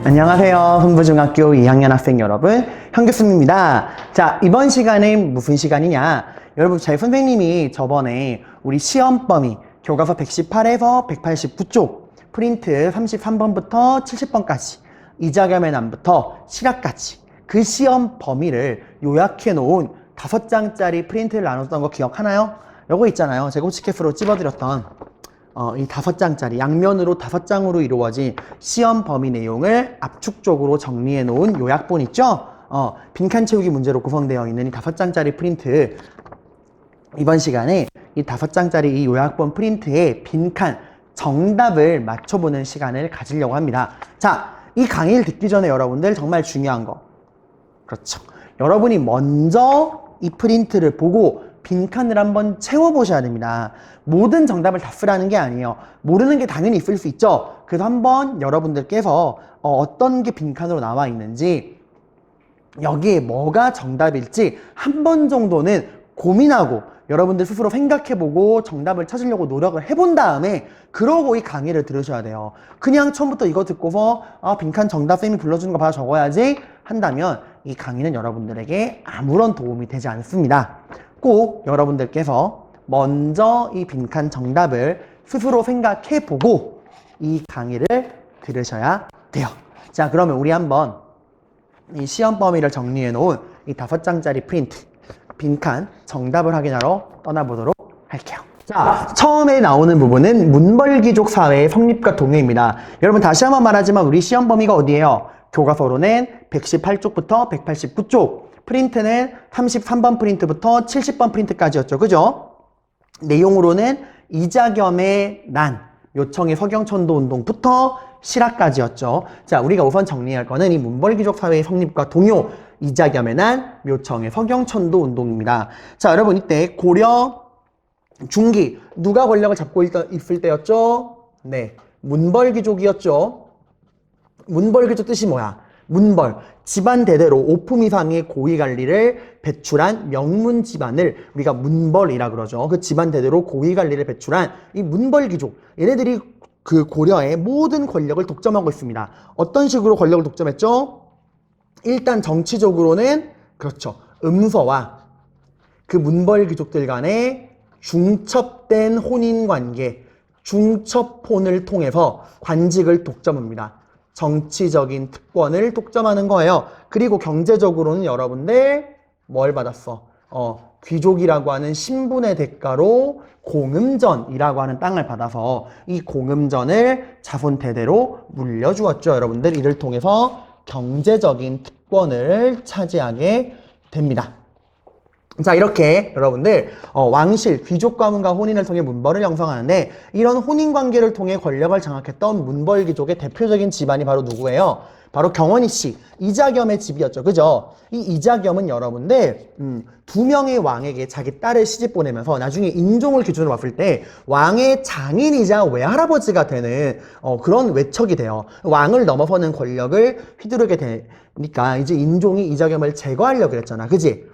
안녕하세요. 흥부중학교 2학년 학생 여러분, 현교수입니다. 자, 이번 시간은 무슨 시간이냐? 여러분, 저희 선생님이 저번에 우리 시험 범위 교과서 118에서 189쪽 프린트 33번부터 70번까지 2자겸의 난부터 실학까지 그 시험 범위를 요약해 놓은 5장짜리 프린트를 나눴던 거 기억하나요? 요거 있잖아요. 제곱치켓으로 찝어드렸던 이 5장짜리 양면으로 5장으로 이루어진 시험 범위 내용을 압축적으로 정리해 놓은 요약본 있죠? 빈칸 채우기 문제로 구성되어 있는 이 5장짜리 프린트, 이번 시간에 이 5장짜리 이 요약본 프린트의 빈칸 정답을 맞춰보는 시간을 가지려고 합니다. 자, 이 강의를 듣기 전에 여러분들 정말 중요한 거, 그렇죠, 여러분이 먼저 이 프린트를 보고 빈칸을 한번 채워보셔야 됩니다. 모든 정답을 다 쓰라는 게 아니에요. 모르는 게 당연히 있을 수 있죠. 그래서 한번 여러분들께서 어떤 게 빈칸으로 나와 있는지, 여기에 뭐가 정답일지 한 번 정도는 고민하고 여러분들 스스로 생각해보고 정답을 찾으려고 노력을 해본 다음에 그러고 이 강의를 들으셔야 돼요. 그냥 처음부터 이거 듣고서 빈칸 정답 쌤이 불러주는 거 봐서 적어야지 한다면 이 강의는 여러분들에게 아무런 도움이 되지 않습니다. 꼭 여러분들께서 먼저 이 빈칸 정답을 스스로 생각해보고 이 강의를 들으셔야 돼요. 자, 그러면 우리 한번 이 시험 범위를 정리해 놓은 이 5장짜리 프린트 빈칸 정답을 확인하러 떠나보도록 할게요. 자, 처음에 나오는 부분은 문벌귀족 사회의 성립과 동요입니다. 여러분, 다시 한번 말하지만 우리 시험 범위가 어디예요? 교과서로는 118쪽부터 189쪽, 프린트는 33번 프린트부터 70번 프린트까지였죠. 그죠? 내용으로는 이자겸의 난, 묘청의 서경천도 운동부터 실학까지였죠. 자, 우리가 우선 정리할 거는 이 문벌귀족 사회의 성립과 동요, 이자겸의 난, 묘청의 서경천도 운동입니다. 자, 여러분, 이때 고려 중기 누가 권력을 잡고 있을 때였죠? 네, 문벌귀족이었죠. 문벌귀족 뜻이 뭐야? 문벌, 집안 대대로 오품 이상의 고위 관리를 배출한 명문 집안을 우리가 문벌이라 그러죠. 그 집안 대대로 고위 관리를 배출한 이 문벌귀족, 얘네들이 그 고려의 모든 권력을 독점하고 있습니다. 어떤 식으로 권력을 독점했죠? 일단 정치적으로는 그렇죠, 음서와 그 문벌귀족들 간의 중첩된 혼인관계, 중첩혼을 통해서 관직을 독점합니다. 정치적인 특권을 독점하는 거예요. 그리고 경제적으로는 여러분들 뭘 받았어? 귀족이라고 하는 신분의 대가로 공음전이라고 하는 땅을 받아서 이 공음전을 자손 대대로 물려주었죠. 여러분들, 이를 통해서 경제적인 특권을 차지하게 됩니다. 자, 이렇게 여러분들 왕실, 귀족 가문과 혼인을 통해 문벌을 형성하는데, 이런 혼인관계를 통해 권력을 장악했던 문벌귀족의 대표적인 집안이 바로 누구예요? 바로 경원이 씨, 이자겸의 집이었죠. 그죠? 이 이자겸은 여러분들 2명의 왕에게 자기 딸을 시집 보내면서 나중에 인종을 기준으로 봤을 때 왕의 장인이자 외할아버지가 되는 그런 외척이 돼요. 왕을 넘어서는 권력을 휘두르게 되니까 이제 인종이 이자겸을 제거하려고 했잖아. 그지?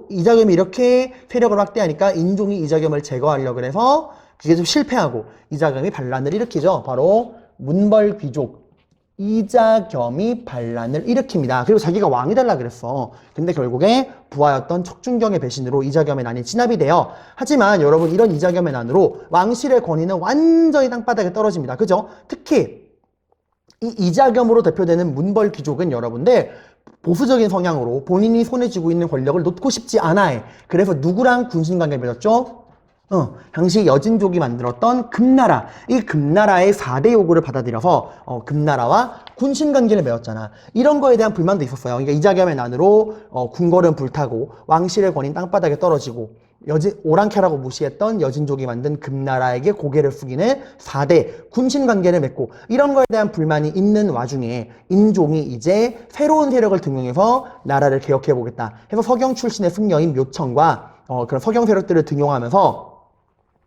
이자겸이 이렇게 세력을 확대하니까 인종이 이자겸을 제거하려고 해서 그게 좀 실패하고 이자겸이 반란을 일으키죠. 바로 문벌귀족 이자겸이 반란을 일으킵니다. 그리고 자기가 왕이 되려고 그랬어. 근데 결국에 부하였던 척준경의 배신으로 이자겸의 난이 진압이 돼요. 하지만 여러분, 이런 이자겸의 난으로 왕실의 권위는 완전히 땅바닥에 떨어집니다. 그죠? 특히 이 이자겸으로 대표되는 문벌귀족은 여러분들 보수적인 성향으로 본인이 손에 쥐고 있는 권력을 놓고 싶지 않아 해. 그래서 누구랑 군신관계를 맺었죠? 당시 여진족이 만들었던 금나라, 이 금나라의 4대 요구를 받아들여서 금나라와 군신관계를 맺었잖아. 이런 거에 대한 불만도 있었어요. 그러니까 이자겸의 난으로 궁궐은 불타고 왕실의 권위는 땅바닥에 떨어지고 오랑캐라고 무시했던 여진족이 만든 금나라에게 고개를 숙이는 4대 군신관계를 맺고, 이런 거에 대한 불만이 있는 와중에 인종이 이제 새로운 세력을 등용해서 나라를 개혁해보겠다 해서 서경 출신의 승려인 묘청과 그런 서경 세력들을 등용하면서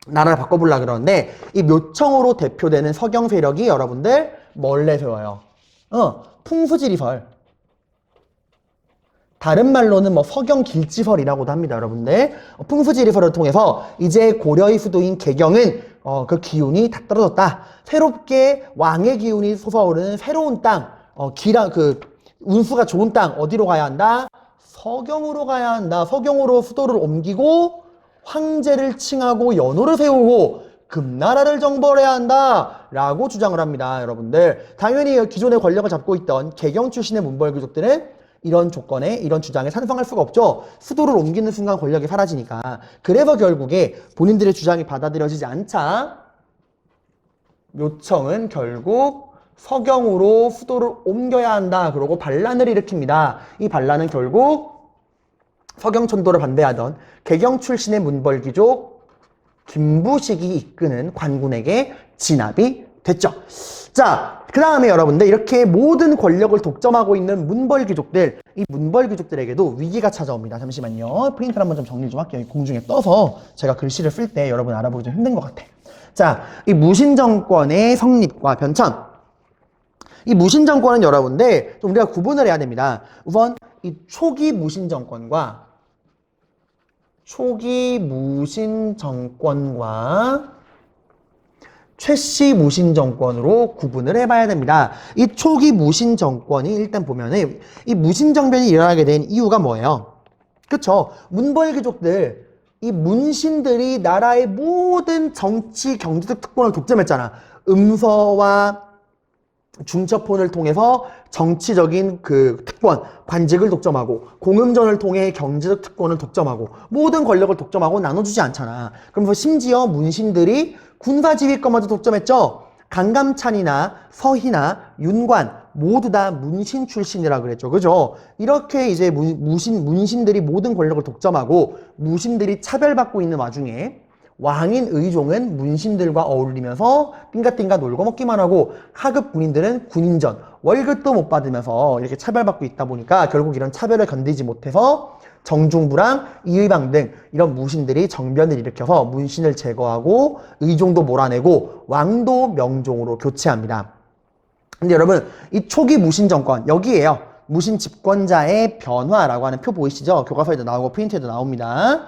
나라를 바꿔보려고 그러는데, 이 묘청으로 대표되는 서경 세력이 여러분들 뭘 내세워요? 풍수지리설. 다른 말로는 뭐 서경길지설이라고도 합니다. 여러분들, 풍수지리설을 통해서 이제 고려의 수도인 개경은 그 기운이 다 떨어졌다. 새롭게 왕의 기운이 솟아오르는 새로운 땅, 운수가 좋은 땅 어디로 가야 한다? 서경으로 가야 한다. 서경으로 수도를 옮기고 황제를 칭하고 연호를 세우고 금나라를 정벌해야 한다 라고 주장을 합니다. 여러분들 당연히 기존의 권력을 잡고 있던 개경 출신의 문벌귀족들은 이런 조건에 이런 주장에 찬성할 수가 없죠. 수도를 옮기는 순간 권력이 사라지니까. 그래서 결국에 본인들의 주장이 받아들여지지 않자 묘청은 결국 서경으로 수도를 옮겨야 한다. 그러고 반란을 일으킵니다. 이 반란은 결국 서경천도를 반대하던 개경 출신의 문벌귀족 김부식이 이끄는 관군에게 진압이 됐죠. 자, 그 다음에 여러분들 이렇게 모든 권력을 독점하고 있는 문벌귀족들, 이 문벌귀족들에게도 위기가 찾아옵니다. 잠시만요. 프린트를 한번 좀 정리 좀 할게요. 공중에 떠서 제가 글씨를 쓸 때 여러분 알아보기 좀 힘든 것 같아. 자, 이 무신정권의 성립과 변천. 이 무신정권은 여러분들 좀 우리가 구분을 해야 됩니다. 우선 이 초기 무신정권과 최씨 무신정권으로 구분을 해봐야 됩니다. 이 초기 무신정권이 일단 보면은 이 무신정변이 일어나게 된 이유가 뭐예요? 그쵸? 문벌귀족들, 이 문신들이 나라의 모든 정치, 경제적 특권을 독점했잖아. 음서와 중첩혼을 통해서 정치적인 그 특권, 관직을 독점하고 공음전을 통해 경제적 특권을 독점하고 모든 권력을 독점하고 나눠주지 않잖아. 그러면서 심지어 문신들이 군사지휘권마저 독점했죠. 강감찬이나 서희나 윤관 모두 다 문신 출신이라 그랬죠. 그죠? 이렇게 이제 문신들이 모든 권력을 독점하고 무신들이 차별받고 있는 와중에 왕인 의종은 문신들과 어울리면서 띵가띵가 놀고 먹기만 하고 하급 군인들은 군인전, 월급도 못 받으면서 이렇게 차별받고 있다 보니까 결국 이런 차별을 견디지 못해서 정중부랑 이의방 등 이런 무신들이 정변을 일으켜서 문신을 제거하고 의종도 몰아내고 왕도 명종으로 교체합니다. 근데 여러분 이 초기 무신 정권 여기에요. 무신 집권자의 변화라고 하는 표 보이시죠? 교과서에도 나오고 프린트에도 나옵니다.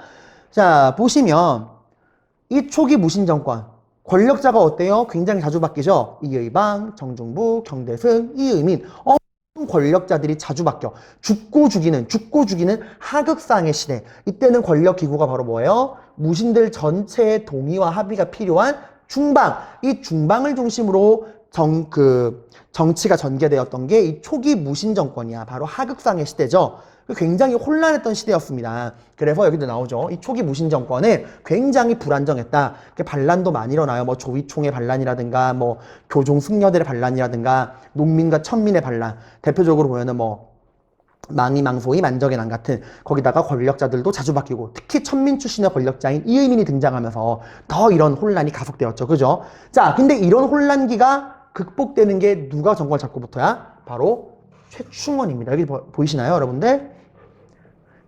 자 보시면 이 초기 무신 정권 권력자가 어때요? 굉장히 자주 바뀌죠? 이의방, 정중부, 경대승, 이의민 권력자들이 자주 바뀌어. 죽고 죽이는 하극상의 시대. 이때는 권력 기구가 바로 뭐예요? 무신들 전체의 동의와 합의가 필요한 중방. 이 중방을 중심으로 정치가 전개되었던 게 이 초기 무신 정권이야. 바로 하극상의 시대죠. 굉장히 혼란했던 시대였습니다. 그래서 여기도 나오죠. 이 초기 무신 정권은 굉장히 불안정했다. 반란도 많이 일어나요. 뭐 조위총의 반란이라든가, 뭐 교종 승려들의 반란이라든가, 농민과 천민의 반란. 대표적으로 보면은 뭐 망이망소이 만적의 난 같은 거기다가 권력자들도 자주 바뀌고 특히 천민 출신의 권력자인 이의민이 등장하면서 더 이런 혼란이 가속되었죠. 그죠? 자, 근데 이런 혼란기가 극복되는 게 누가 정권을 잡고부터야? 바로 최충원입니다. 여기 보이시나요, 여러분들?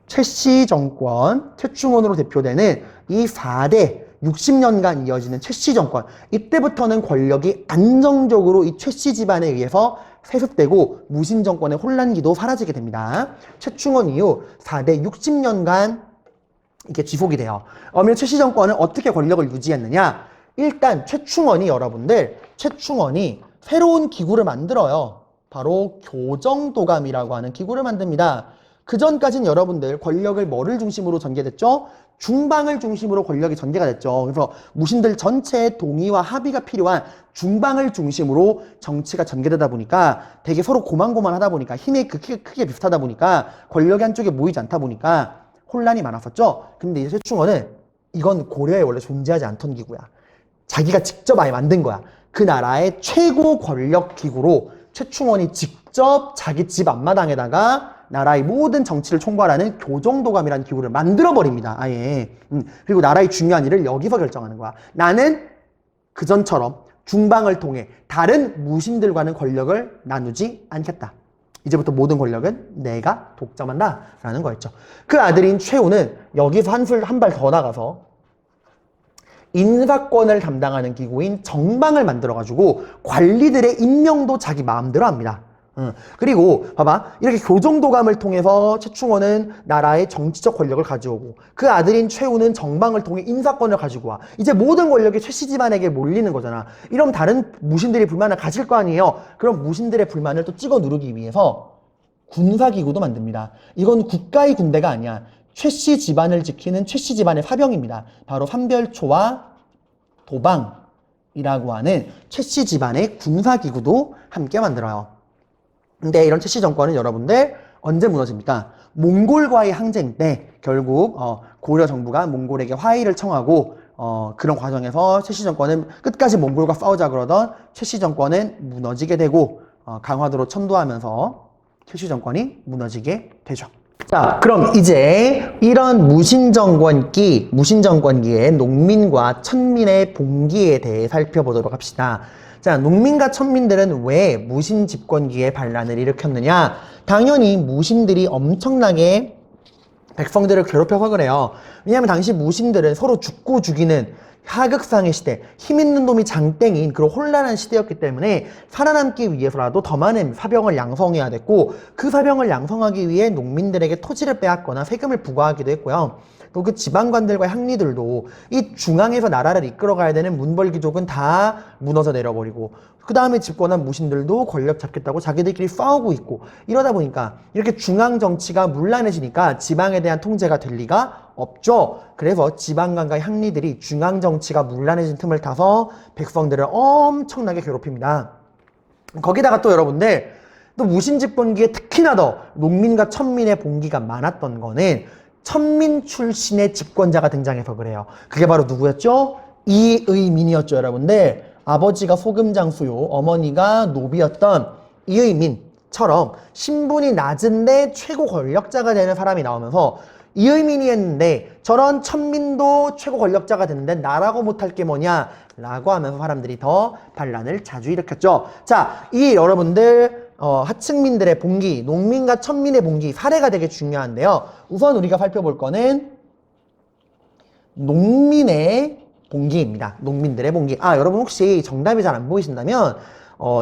최씨 정권, 최충원으로 대표되는 이 4대 60년간 이어지는 최씨 정권. 이때부터는 권력이 안정적으로 이 최씨 집안에 의해서 세습되고 무신 정권의 혼란기도 사라지게 됩니다. 최충원 이후 4대 60년간 이게 지속이 돼요. 그러면 최씨 정권은 어떻게 권력을 유지했느냐? 일단 최충원이 새로운 기구를 만들어요. 바로 교정도감이라고 하는 기구를 만듭니다. 그 전까지는 여러분들 권력을 뭐를 중심으로 전개됐죠? 중방을 중심으로 권력이 전개가 됐죠. 그래서 무신들 전체의 동의와 합의가 필요한 중방을 중심으로 정치가 전개되다 보니까 되게 서로 고만고만하다 보니까 힘이 크게 비슷하다 보니까 권력이 한쪽에 모이지 않다 보니까 혼란이 많았었죠. 근데 이제 최충원은 이건 고려에 원래 존재하지 않던 기구야. 자기가 직접 아예 만든 거야. 그 나라의 최고 권력 기구로 최충원이 직접 자기 집 앞마당에다가 나라의 모든 정치를 총괄하는 교정도감이라는 기구를 만들어버립니다. 아예. 그리고 나라의 중요한 일을 여기서 결정하는 거야. 나는 그전처럼 중방을 통해 다른 무신들과는 권력을 나누지 않겠다. 이제부터 모든 권력은 내가 독점한다 라는 거였죠. 그 아들인 최우는 여기서 한 발 더 나가서 인사권을 담당하는 기구인 정방을 만들어가지고 관리들의 임명도 자기 마음대로 합니다. 그리고 봐봐, 이렇게 교정도감을 통해서 최충원은 나라의 정치적 권력을 가져오고 그 아들인 최우는 정방을 통해 인사권을 가지고 와. 이제 모든 권력이 최씨 집안에게 몰리는 거잖아. 이러면 다른 무신들이 불만을 가질 거 아니에요. 그럼 무신들의 불만을 또 찍어 누르기 위해서 군사기구도 만듭니다. 이건 국가의 군대가 아니야. 최씨 집안을 지키는 최씨 집안의 사병입니다. 바로 삼별초와 도방이라고 하는 최씨 집안의 군사기구도 함께 만들어요. 근데 이런 최씨 정권은 여러분들 언제 무너집니까? 몽골과의 항쟁 때 결국 고려 정부가 몽골에게 화해를 청하고 그런 과정에서 최씨 정권은 끝까지 몽골과 싸우자 그러던 최씨 정권은 무너지게 되고 강화도로 천도하면서 최씨 정권이 무너지게 되죠. 자, 그럼 이제 이런 무신정권기의 농민과 천민의 봉기에 대해 살펴보도록 합시다. 자, 농민과 천민들은 왜 무신 집권기에 반란을 일으켰느냐? 당연히 무신들이 엄청나게 백성들을 괴롭혀서 그래요. 왜냐하면 당시 무신들은 서로 죽고 죽이는 하극상의 시대, 힘 있는 놈이 장땡인 그런 혼란한 시대였기 때문에 살아남기 위해서라도 더 많은 사병을 양성해야 됐고, 그 사병을 양성하기 위해 농민들에게 토지를 빼앗거나 세금을 부과하기도 했고요. 또 그 지방관들과 향리들도 이 중앙에서 나라를 이끌어가야 되는 문벌귀족은 다 무너져 내려버리고, 그 다음에 집권한 무신들도 권력 잡겠다고 자기들끼리 싸우고 있고, 이러다 보니까 이렇게 중앙 정치가 문란해지니까 지방에 대한 통제가 될 리가 없죠. 그래서 지방관과 향리들이 중앙 정치가 문란해진 틈을 타서 백성들을 엄청나게 괴롭힙니다. 거기다가 또 여러분들, 또 무신 집권기에 특히나 더 농민과 천민의 봉기가 많았던 거는 천민 출신의 집권자가 등장해서 그래요. 그게 바로 누구였죠? 이의민이었죠, 여러분들. 아버지가 소금장수요, 어머니가 노비였던 이의민처럼 신분이 낮은데 최고 권력자가 되는 사람이 나오면서 이의민이 했는데 저런 천민도 최고 권력자가 됐는데 나라고 못할 게 뭐냐 라고 하면서 사람들이 더 반란을 자주 일으켰죠. 자, 이 여러분들 하층민들의 봉기, 농민과 천민의 봉기 사례가 되게 중요한데요. 우선 우리가 살펴볼 거는 농민의 봉기입니다. 농민들의 봉기. 여러분 혹시 정답이 잘 안 보이신다면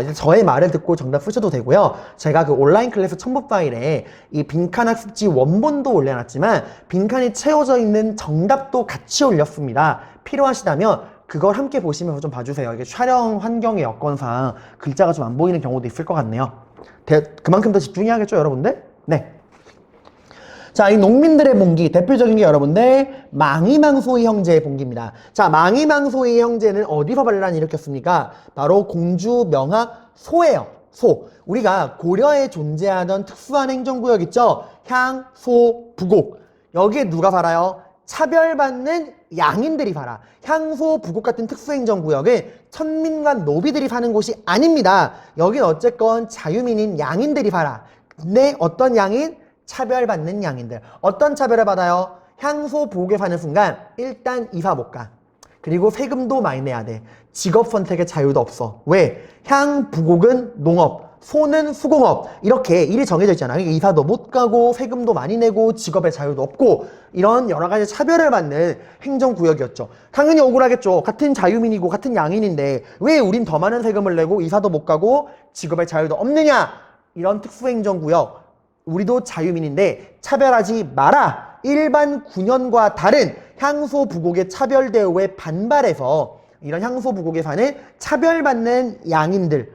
이제 저의 말을 듣고 정답 쓰셔도 되고요. 제가 그 온라인 클래스 첨부 파일에 이 빈칸 학습지 원본도 올려놨지만 빈칸이 채워져 있는 정답도 같이 올렸습니다. 필요하시다면 그걸 함께 보시면서 좀 봐주세요. 이게 촬영 환경의 여건상 글자가 좀 안 보이는 경우도 있을 것 같네요. 그만큼 더 집중해야겠죠, 여러분들? 네. 자, 이 농민들의 봉기, 대표적인 게 여러분들 망이망소의 형제의 봉기입니다. 자, 망이망소의 형제는 어디서 반란을 일으켰습니까? 바로 공주 명학 소예요. 소. 우리가 고려에 존재하던 특수한 행정구역 있죠? 향, 소, 부곡. 여기에 누가 살아요? 차별받는 양인들이 살아. 향소, 부곡 같은 특수행정구역은 천민과 노비들이 사는 곳이 아닙니다. 여긴 어쨌건 자유민인 양인들이 살아. 근데 어떤 양인? 차별받는 양인들. 어떤 차별을 받아요? 향소, 부곡에 사는 순간 일단 이사 못 가. 그리고 세금도 많이 내야 돼. 직업 선택의 자유도 없어. 왜? 향, 부곡은 농업, 소는 수공업, 이렇게 일이 정해져 있잖아. 이사도 못 가고 세금도 많이 내고 직업의 자유도 없고 이런 여러 가지 차별을 받는 행정구역이었죠. 당연히 억울하겠죠. 같은 자유민이고 같은 양인인데 왜 우린 더 많은 세금을 내고 이사도 못 가고 직업의 자유도 없느냐. 이런 특수행정구역, 우리도 자유민인데 차별하지 마라. 일반 군현과 다른 향소, 부곡의 차별 대우에 반발해서 이런 향소, 부곡에 사는 차별받는 양인들,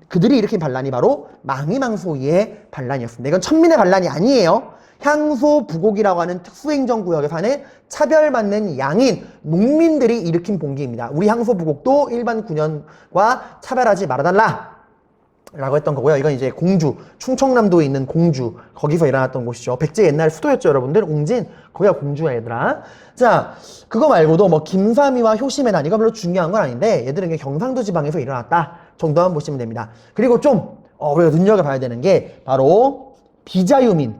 그들이 일으킨 반란이 바로 망이망소의 반란이었습니다. 이건 천민의 반란이 아니에요. 향소, 부곡이라고 하는 특수행정구역에 사는 차별받는 양인, 농민들이 일으킨 봉기입니다. 우리 향소, 부곡도 일반 군현과 차별하지 말아달라 라고 했던 거고요. 이건 이제 공주, 충청남도에 있는 공주, 거기서 일어났던 곳이죠. 백제 옛날 수도였죠, 여러분들. 웅진, 거기가 공주야, 얘들아. 자, 그거 말고도 뭐 김삼이와 효심의 난, 이거 별로 중요한 건 아닌데 얘들은 그냥 경상도 지방에서 일어났다 정도만 보시면 됩니다. 그리고 좀 우리가 눈여겨봐야 되는 게 바로 비자유민,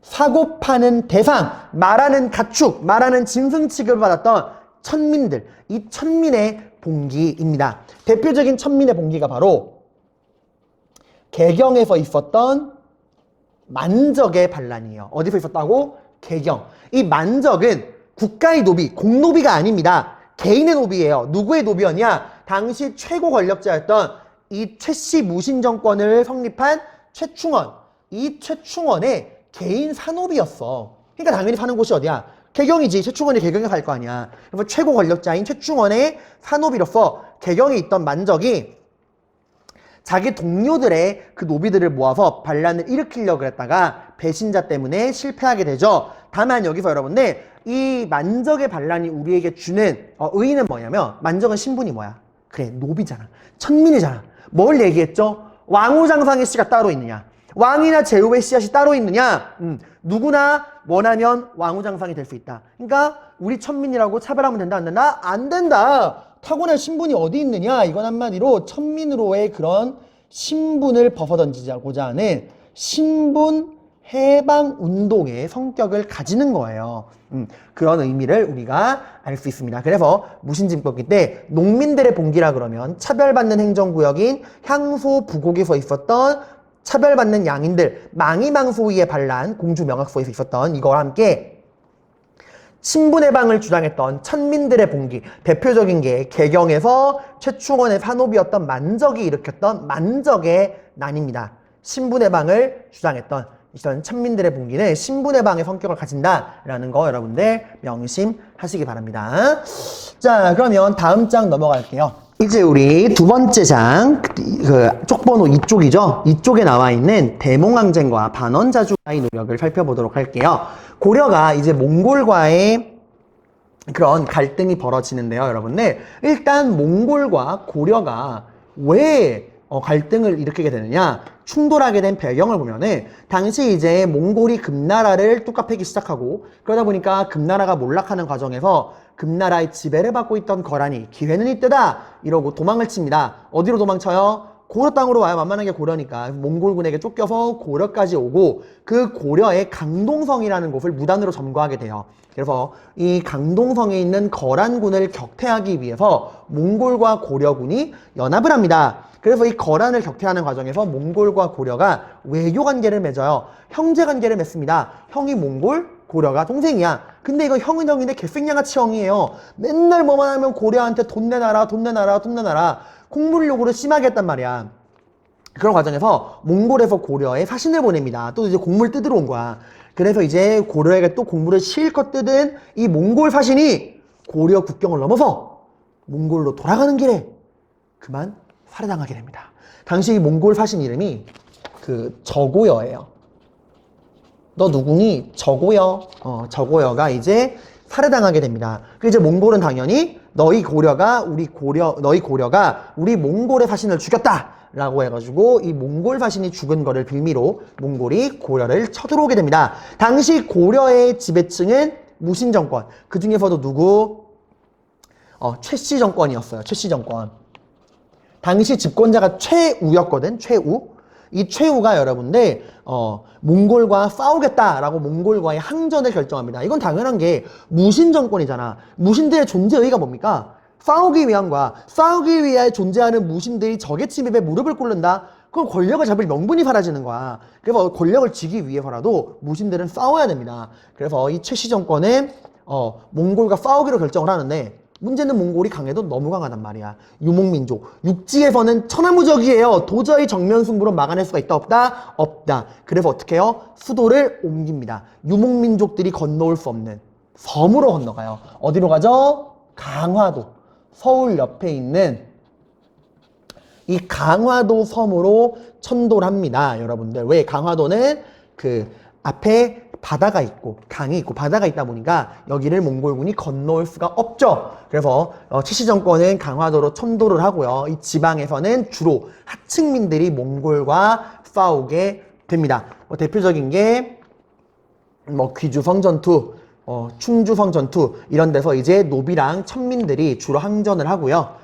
사고 파는 대상, 말하는 가축, 말하는 짐승 취급을 받았던 천민들, 이 천민의 봉기입니다. 대표적인 천민의 봉기가 바로 개경에서 있었던 만적의 반란이에요. 어디서 있었다고? 개경. 이 만적은 국가의 노비, 공노비가 아닙니다. 개인의 노비예요. 누구의 노비였냐? 당시 최고 권력자였던 이 최씨 무신 정권을 성립한 최충원, 이 최충원의 개인 산업이었어. 그러니까 당연히 사는 곳이 어디야? 개경이지. 최충원이 개경에 갈 거 아니야. 그래서 최고 권력자인 최충원의 산업이로서 개경에 있던 만적이 자기 동료들의 그 노비들을 모아서 반란을 일으키려고 했다가 배신자 때문에 실패하게 되죠. 다만 여기서 여러분들 이 만적의 반란이 우리에게 주는 의의는 뭐냐면 만적은 신분이 뭐야? 그래, 노비잖아. 천민이잖아. 뭘 얘기했죠? 왕후장상의 씨가 따로 있느냐? 왕이나 제후의 씨앗이 따로 있느냐? 누구나 원하면 왕후장상이 될 수 있다. 그러니까 우리 천민이라고 차별하면 된다, 안 된다? 안 된다. 타고난 신분이 어디 있느냐? 이건 한마디로 천민으로의 그런 신분을 벗어던지고자 하는 신분 해방 운동의 성격을 가지는 거예요. 그런 의미를 우리가 알 수 있습니다. 그래서 무신진법기 때 농민들의 봉기라 그러면 차별받는 행정구역인 향소 부곡에서 있었던 차별받는 양인들, 망이망소위의 반란, 공주명학소에서 있었던 이거와 함께 신분해방을 주장했던 천민들의 봉기, 대표적인 게 개경에서 최충원의 산업이었던 만적이 일으켰던 만적의 난입니다. 신분해방을 주장했던 이런 천민들의 봉기는 신분해방의 성격을 가진다라는 거 여러분들 명심하시기 바랍니다. 자, 그러면 다음 장 넘어갈게요. 이제 우리 두 번째 장, 쪽번호 2쪽이죠. 이쪽에 나와 있는 대몽항쟁과 반원자주와의 노력을 살펴보도록 할게요. 고려가 이제 몽골과의 그런 갈등이 벌어지는데요, 여러분들. 일단 몽골과 고려가 왜 갈등을 일으키게 되느냐? 충돌하게 된 배경을 보면은 당시 이제 몽골이 금나라를 뚝 패기 시작하고 그러다 보니까 금나라가 몰락하는 과정에서 금나라의 지배를 받고 있던 거란이 기회는 이때다 이러고 도망을 칩니다. 어디로 도망쳐요? 고려 땅으로 와요. 만만하게 고려니까 몽골군에게 쫓겨서 고려까지 오고 그 고려의 강동성이라는 곳을 무단으로 점거하게 돼요. 그래서 이 강동성에 있는 거란군을 격퇴하기 위해서 몽골과 고려군이 연합을 합니다. 그래서 이 거란을 격퇴하는 과정에서 몽골과 고려가 외교관계를 맺어요. 형제관계를 맺습니다. 형이 몽골, 고려가 동생이야. 근데 이거 형은 형인데 개생양아치 형이에요. 맨날 뭐만 하면 고려한테 돈 내놔라, 돈 내놔라, 돈 내놔라. 곡물 요구를 심하게 했단 말이야. 그런 과정에서 몽골에서 고려에 사신을 보냅니다. 또 이제 곡물 뜯으러 온 거야. 그래서 이제 고려에게 또 곡물을 실컷 뜯은 이 몽골 사신이 고려 국경을 넘어서 몽골로 돌아가는 길에 그만 살해당하게 됩니다. 당시 이 몽골 사신 이름이 저고여예요. 너 누구니? 저고여. 저고여가 이제 살해당하게 됩니다. 그 이제 몽골은 당연히 너희 고려가 우리 몽골의 사신을 죽였다라고 해가지고 이 몽골 사신이 죽은 거를 빌미로 몽골이 고려를 쳐들어오게 됩니다. 당시 고려의 지배층은 무신 정권. 그 중에서도 누구? 최씨 정권이었어요. 최씨 정권. 당시 집권자가 최우였거든. 최우. 이 최우가 여러분들 몽골과 싸우겠다라고 몽골과의 항전을 결정합니다. 이건 당연한 게 무신 정권이잖아. 무신들의 존재 의의가 뭡니까? 싸우기 위한 거야. 싸우기 위해 존재하는 무신들이 적의 침입에 무릎을 꿇는다? 그럼 권력을 잡을 명분이 사라지는 거야. 그래서 권력을 쥐기 위해서라도 무신들은 싸워야 됩니다. 그래서 이 최씨 정권은 몽골과 싸우기로 결정을 하는데 문제는 몽골이 강해도 너무 강하단 말이야. 유목민족. 육지에서는 천하무적이에요. 도저히 정면 승부로 막아낼 수가 있다 없다? 없다. 그래서 어떻게 해요? 수도를 옮깁니다. 유목민족들이 건너올 수 없는 섬으로 건너가요. 어디로 가죠? 강화도. 서울 옆에 있는 이 강화도 섬으로 천도를 합니다. 여러분들. 왜? 강화도는 앞에 바다가 있고 강이 있고 바다가 있다 보니까 여기를 몽골군이 건너올 수가 없죠. 그래서 최씨 정권은 강화도로 천도를 하고요. 이 지방에서는 주로 하층민들이 몽골과 싸우게 됩니다. 대표적인 게 귀주성 전투, 충주성 전투 이런 데서 이제 노비랑 천민들이 주로 항전을 하고요.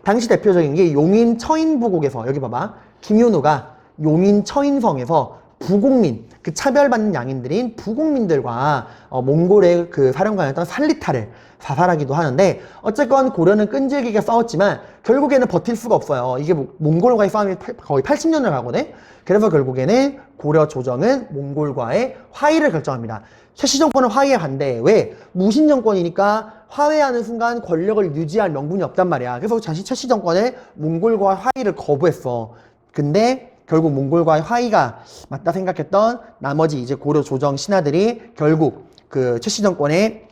당시 대표적인 게 용인 처인부곡에서 여기 봐봐. 김윤우가 용인 처인성에서 부국민, 그 차별받는 양인들인 부국민들과 몽골의 그 사령관이었던 살리타를 사살하기도 하는데, 어쨌건 고려는 끈질기게 싸웠지만 결국에는 버틸 수가 없어요. 이게 몽골과의 싸움이 거의 80년을 가거든. 그래서 결국에는 고려 조정은 몽골과의 화의를 결정합니다. 최씨 정권은 화의에 반대해. 왜? 무신 정권이니까 화해하는 순간 권력을 유지할 명분이 없단 말이야. 그래서 최씨 정권은 몽골과 화의를 거부했어. 근데 결국 몽골과의 화의가 맞다 생각했던 나머지 이제 고려 조정 신하들이 결국 그 최씨 정권의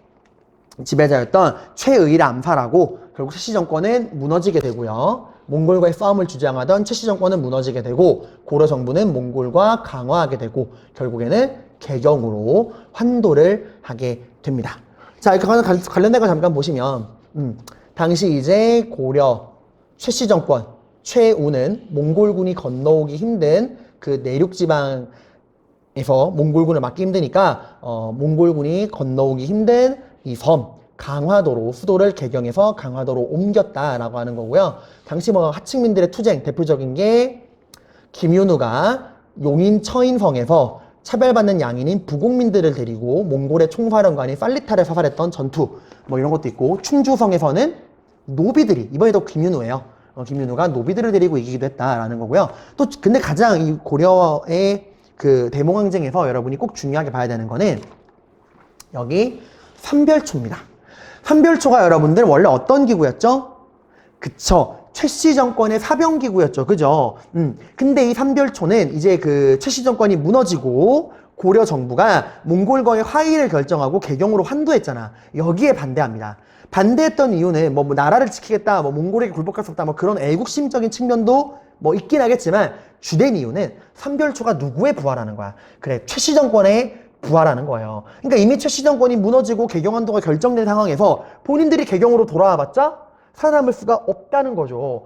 지배자였던 최의를 암살하고 결국 최씨 정권은 무너지게 되고요. 몽골과의 싸움을 주장하던 최씨 정권은 무너지게 되고 고려 정부는 몽골과 강화하게 되고 결국에는 개경으로 환도를 하게 됩니다. 자, 관련된 거 잠깐 보시면 당시 이제 고려 최씨 정권 최우는 몽골군이 건너오기 힘든 그 내륙 지방에서 몽골군을 막기 힘드니까 몽골군이 건너오기 힘든 이 섬 강화도로 수도를 개경해서 강화도로 옮겼다라고 하는 거고요. 당시 뭐 하층민들의 투쟁 대표적인 게 김윤우가 용인 처인성에서 차별받는 양인인 부국민들을 데리고 몽골의 총사령관인 살리타를 사살했던 전투 뭐 이런 것도 있고, 충주성에서는 노비들이, 이번에도 김윤우예요. 김윤우가 노비들을 데리고 이기기도 했다라는 거고요. 또 근데 가장 이 고려의 그 대몽항쟁에서 여러분이 꼭 중요하게 봐야 되는 거는 여기 삼별초입니다. 삼별초가 여러분들 원래 어떤 기구였죠? 그쵸. 최씨 정권의 사병기구였죠. 그죠? 근데 이 삼별초는 이제 그 최씨 정권이 무너지고 고려 정부가 몽골과의 화의를 결정하고 개경으로 환도했잖아. 여기에 반대합니다. 반대했던 이유는 뭐 나라를 지키겠다, 뭐 몽골에게 굴복할 수 없다, 뭐 그런 애국심적인 측면도 뭐 있긴 하겠지만 주된 이유는 삼별초가 누구에 부활하는 거야? 그래, 최씨 정권에 부활하는 거예요. 그러니까 이미 최씨 정권이 무너지고 개경환도가 결정된 상황에서 본인들이 개경으로 돌아와봤자 살아남을 수가 없다는 거죠.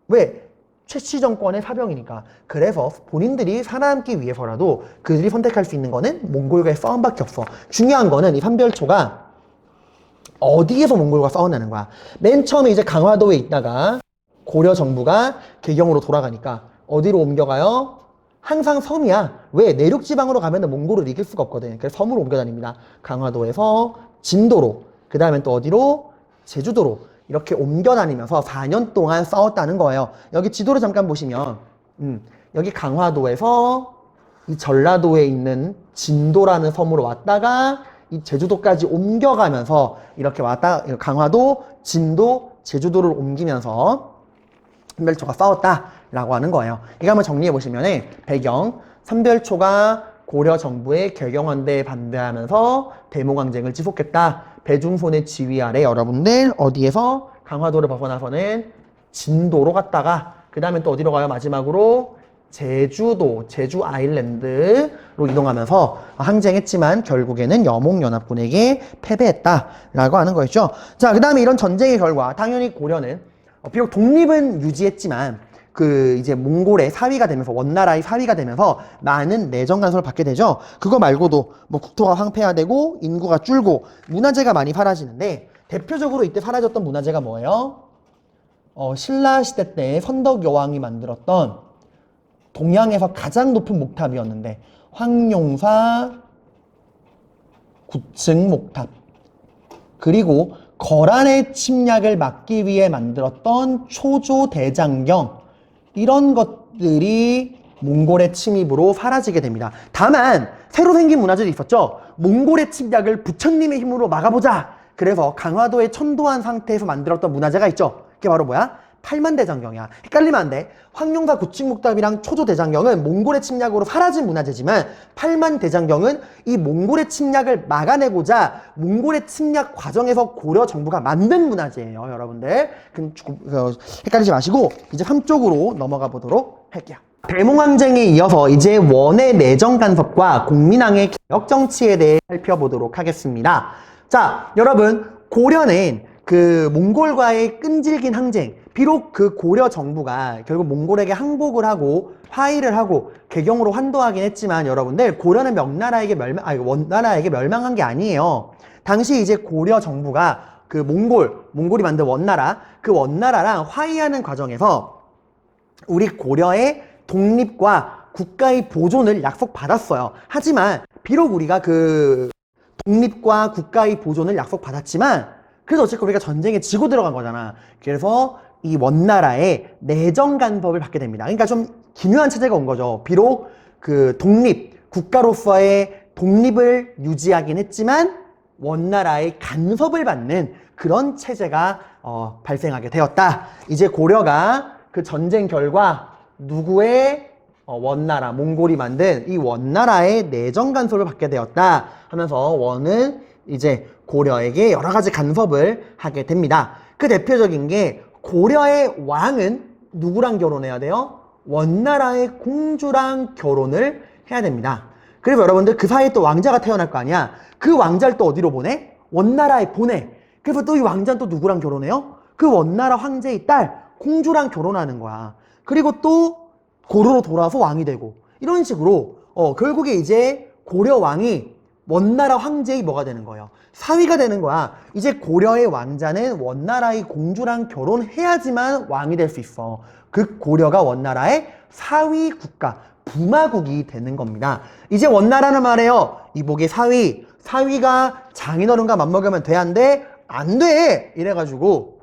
왜? 최씨 정권의 사병이니까. 그래서 본인들이 살아남기 위해서라도 그들이 선택할 수 있는 거는 몽골과의 싸움밖에 없어. 중요한 거는 이 삼별초가 어디에서 몽골과 싸웠냐는 거야. 맨 처음에 이제 강화도에 있다가 고려 정부가 개경으로 돌아가니까 어디로 옮겨가요? 항상 섬이야. 왜? 내륙 지방으로 가면 몽골을 이길 수가 없거든. 그래서 섬으로 옮겨 다닙니다. 강화도에서 진도로, 그 다음엔 또 어디로? 제주도로 이렇게 옮겨 다니면서 4년 동안 싸웠다는 거예요. 여기 지도를 잠깐 보시면 여기 강화도에서 이 전라도에 있는 진도라는 섬으로 왔다가 이 제주도까지 옮겨가면서 이렇게 왔다, 강화도, 진도, 제주도를 옮기면서 삼별초가 싸웠다라고 하는 거예요. 이거 한번 정리해 보시면은 배경, 삼별초가 고려 정부의 개경환대에 반대하면서 대몽항쟁을 지속했다. 배중손의 지휘 아래 여러분들 어디에서 강화도를 벗어나서는 진도로 갔다가 그 다음에 또 어디로 가요? 마지막으로 제주도, 제주 아일랜드로 이동하면서 항쟁했지만 결국에는 여몽연합군에게 패배했다라고 하는 거였죠. 자, 그 다음에 이런 전쟁의 결과 당연히 고려는 비록 독립은 유지했지만 그 이제 몽골의 사위가 되면서, 원나라의 사위가 되면서 많은 내정 간섭을 받게 되죠. 그거 말고도 뭐 국토가 황폐화되고 인구가 줄고 문화재가 많이 사라지는데, 대표적으로 이때 사라졌던 문화재가 뭐예요? 신라 시대 때 선덕 여왕이 만들었던 동양에서 가장 높은 목탑이었는데 황룡사 9층 목탑, 그리고 거란의 침략을 막기 위해 만들었던 초조 대장경, 이런 것들이 몽골의 침입으로 사라지게 됩니다. 다만 새로 생긴 문화재도 있었죠. 몽골의 침략을 부처님의 힘으로 막아보자. 그래서 강화도에 천도한 상태에서 만들었던 문화재가 있죠. 그게 바로 뭐야? 팔만대장경이야. 헷갈리면 안 돼. 황룡사 구층목탑이랑 초조대장경은 몽골의 침략으로 사라진 문화재지만 팔만대장경은 이 몽골의 침략을 막아내고자 몽골의 침략 과정에서 고려 정부가 만든 문화재예요. 여러분들 헷갈리지 마시고 이제 3쪽으로 넘어가 보도록 할게요. 대몽항쟁에 이어서 이제 원의 내정 간섭과 공민왕의 개혁 정치에 대해 살펴보도록 하겠습니다. 자, 여러분, 고려는 그 몽골과의 끈질긴 항쟁, 비록 그 고려 정부가 결국 몽골에게 항복을 하고 화의를 하고 개경으로 환도하긴 했지만 여러분들, 고려는 원나라에게 멸망한 게 아니에요. 당시 이제 고려 정부가 그 몽골이 만든 원나라, 그 원나라랑 화의하는 과정에서 우리 고려의 독립과 국가의 보존을 약속받았어요. 하지만 비록 우리가 그 독립과 국가의 보존을 약속받았지만 그래도 어쨌든 우리가 전쟁에 지고 들어간 거잖아. 그래서 이 원나라의 내정 간섭을 받게 됩니다. 그러니까 좀 기묘한 체제가 온 거죠. 비록 그 독립, 국가로서의 독립을 유지하긴 했지만 원나라의 간섭을 받는 그런 체제가 발생하게 되었다. 이제 고려가 그 전쟁 결과 누구의 원나라, 몽골이 만든 이 원나라의 내정 간섭을 받게 되었다 하면서 원은 이제 고려에게 여러 가지 간섭을 하게 됩니다. 그 대표적인 게 고려의 왕은 누구랑 결혼해야 돼요? 원나라의 공주랑 결혼을 해야 됩니다. 그래서 여러분들 그 사이에 또 왕자가 태어날 거 아니야? 그 왕자를 또 어디로 보내? 원나라에 보내. 그래서 또 이 왕자는 또 누구랑 결혼해요? 그 원나라 황제의 딸 공주랑 결혼하는 거야. 그리고 또 고려로 돌아와서 왕이 되고 이런 식으로 결국에 이제 고려 왕이 원나라 황제의 뭐가 되는 거예요? 사위가 되는 거야. 이제 고려의 왕자는 원나라의 공주랑 결혼해야지만 왕이 될 수 있어. 그 고려가 원나라의 사위 국가, 부마국이 되는 겁니다. 이제 원나라는 말이에요. 이복의 사위가 장인어른과 맞먹으면 돼, 안 돼? 안 돼! 이래가지고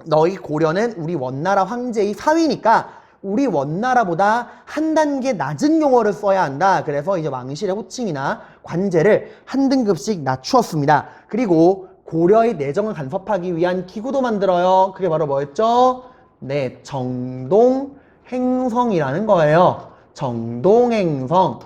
너희 고려는 우리 원나라 황제의 사위니까 우리 원나라보다 한 단계 낮은 용어를 써야 한다. 그래서 이제 왕실의 호칭이나 관제를 한 등급씩 낮추었습니다. 그리고 고려의 내정을 간섭하기 위한 기구도 만들어요. 그게 바로 뭐였죠? 네, 정동행성이라는 거예요. 정동행성.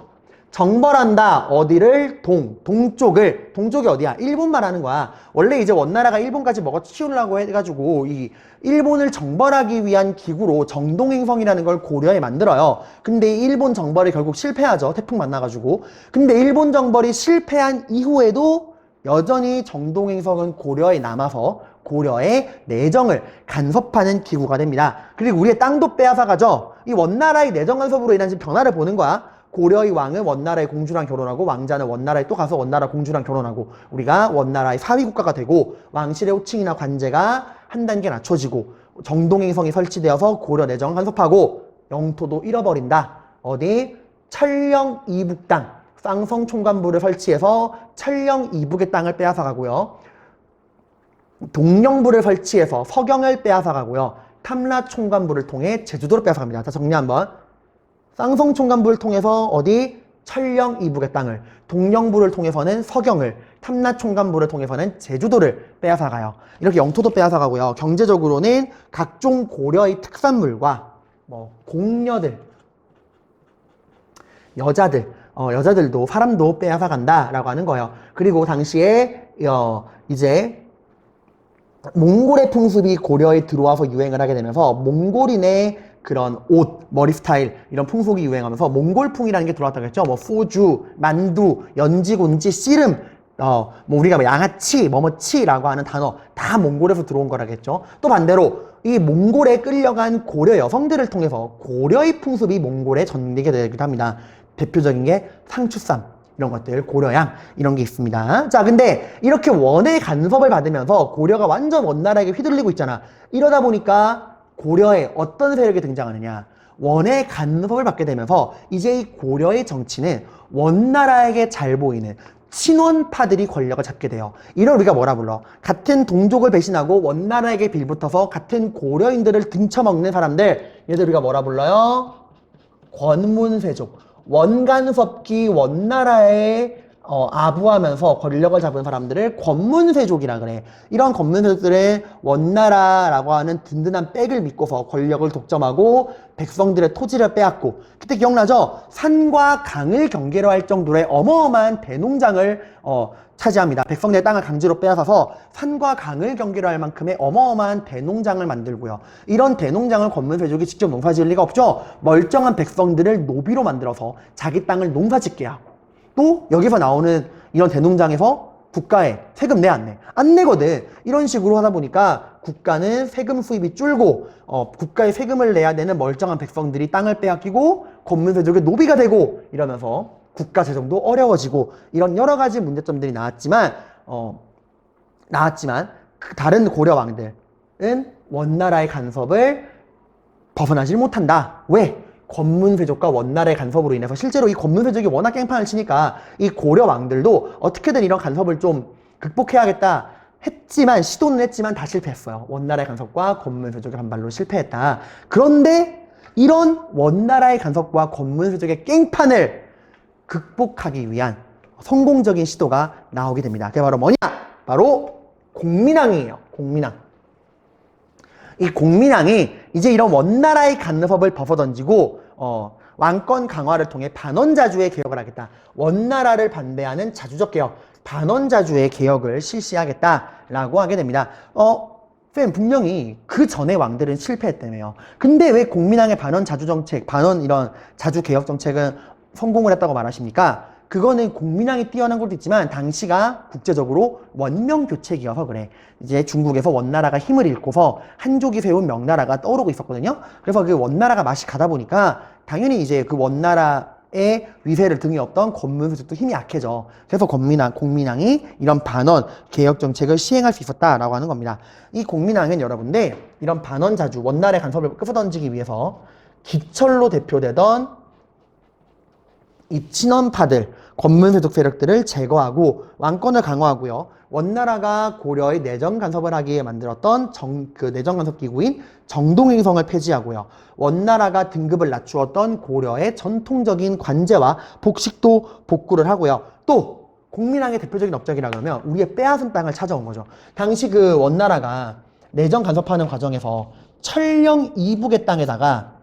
정벌한다. 어디를? 동쪽이 어디야? 일본 말하는 거야. 원래 이제 원나라가 일본까지 먹어치우려고 해가지고 이 일본을 정벌하기 위한 기구로 정동행성이라는 걸 고려에 만들어요. 근데 이 일본 정벌이 결국 실패하죠. 태풍 만나가지고. 근데 일본 정벌이 실패한 이후에도 여전히 정동행성은 고려에 남아서 고려의 내정을 간섭하는 기구가 됩니다. 그리고 우리의 땅도 빼앗아가죠. 이 원나라의 내정 간섭으로 인한 지금 변화를 보는 거야. 고려의 왕은 원나라의 공주랑 결혼하고 왕자는 원나라에 또 가서 원나라 공주랑 결혼하고 우리가 원나라의 사위국가가 되고 왕실의 호칭이나 관제가 한 단계 낮춰지고 정동행성이 설치되어서 고려 내정 간섭하고 영토도 잃어버린다. 어디? 철령 이북 땅, 쌍성 총관부를 설치해서 철령 이북의 땅을 빼앗아가고요. 동령부를 설치해서 서경을 빼앗아가고요. 탐라 총관부를 통해 제주도를 빼앗아갑니다. 자, 정리 한번. 쌍성 총관부를 통해서 어디? 철령 이북의 땅을, 동령부를 통해서는 서경을, 탐라 총관부를 통해서는 제주도를 빼앗아가요. 이렇게 영토도 빼앗아가고요. 경제적으로는 각종 고려의 특산물과 공녀들, 여자들도 사람도 빼앗아간다라고 하는 거예요. 그리고 당시에 이제 몽골의 풍습이 고려에 들어와서 유행을 하게 되면서 몽골인의 그런 옷, 머리 스타일 이런 풍속이 유행하면서 몽골풍이라는 게 들어왔다고 했죠. 소주, 만두, 연지곤지, 씨름, 우리가 양아치, 뭐뭐치라고 하는 단어 다 몽골에서 들어온 거라겠죠. 또 반대로 이 몽골에 끌려간 고려 여성들을 통해서 고려의 풍습이 몽골에 전개되게 되기도 합니다. 대표적인 게 상추쌈 이런 것들, 고려양 이런 게 있습니다. 자, 근데 이렇게 원의 간섭을 받으면서 고려가 완전 원나라에게 휘둘리고 있잖아. 이러다 보니까 고려에 어떤 세력이 등장하느냐? 원의 간섭을 받게 되면서 이제 이 고려의 정치는 원나라에게 잘 보이는 친원파들이 권력을 잡게 돼요. 이걸 우리가 뭐라 불러? 같은 동족을 배신하고 원나라에게 빌붙어서 같은 고려인들을 등쳐먹는 사람들, 얘들 우리가 뭐라 불러요? 권문세족. 원간섭기 원나라에 아부하면서 권력을 잡은 사람들을 권문세족이라 그래. 이런 권문세족들은 원나라라고 하는 든든한 백을 믿고서 권력을 독점하고 백성들의 토지를 빼앗고, 그때 기억나죠? 산과 강을 경계로 할 정도의 어마어마한 대농장을 차지합니다. 백성들의 땅을 강제로 빼앗아서 산과 강을 경계로 할 만큼의 어마어마한 대농장을 만들고요. 이런 대농장을 권문세족이 직접 농사지을 리가 없죠. 멀쩡한 백성들을 노비로 만들어서 자기 땅을 농사짓게 하고, 또 여기서 나오는 이런 대농장에서 국가에 세금 내 안 내? 안 내거든. 이런 식으로 하다 보니까 국가는 세금 수입이 줄고 국가에 세금을 내야 되는 멀쩡한 백성들이 땅을 빼앗기고 권문세족의 노비가 되고 이러면서 국가 재정도 어려워지고 이런 여러 가지 문제점들이 나왔지만 다른 고려 왕들은 원나라의 간섭을 벗어나질 못한다. 왜? 권문세족과 원나라의 간섭으로 인해서 실제로 이 권문세족이 워낙 깽판을 치니까 이 고려 왕들도 어떻게든 이런 간섭을 좀 극복해야겠다 했지만 시도는 했지만 다 실패했어요. 원나라의 간섭과 권문세족의 반발로 실패했다. 그런데 이런 원나라의 간섭과 권문세족의 깽판을 극복하기 위한 성공적인 시도가 나오게 됩니다. 그게 바로 뭐냐? 바로 공민왕이에요. 공민왕. 이 공민왕이 이제 이런 원나라의 간섭을 벗어던지고 왕권 강화를 통해 반원자주의 개혁을 하겠다. 원나라를 반대하는 자주적 개혁, 반원자주의 개혁을 실시하겠다라고 하게 됩니다. 쌤 분명히 그 전에 왕들은 실패했다며요. 근데 왜 공민왕의 반원 자주 정책, 반원 이런 자주 개혁 정책은 성공을 했다고 말하십니까? 그거는 공민왕이 뛰어난 것도 있지만 당시가 국제적으로 원명 교체기여서 그래. 이제 중국에서 원나라가 힘을 잃고서 한족이 세운 명나라가 떠오르고 있었거든요. 그래서 그 원나라가 맛이 가다 보니까 당연히 이제 그 원나라의 위세를 등에 업던 권문세족도 힘이 약해져. 그래서 공민왕이 이런 반원 개혁 정책을 시행할 수 있었다라고 하는 겁니다. 이 공민왕은 여러분들 이런 반원 자주 원나라의 간섭을 끄어던지기 위해서 기철로 대표되던 이 친원파들, 권문세족 세력들을 제거하고 왕권을 강화하고요. 원나라가 고려의 내정 간섭을 하기 위해 만들었던 그 내정 간섭 기구인 정동행성을 폐지하고요. 원나라가 등급을 낮추었던 고려의 전통적인 관제와 복식도 복구를 하고요. 또 공민왕의 대표적인 업적이라 그러면 우리의 빼앗은 땅을 찾아온 거죠. 당시 그 원나라가 내정 간섭하는 과정에서 천령 이북의 땅에다가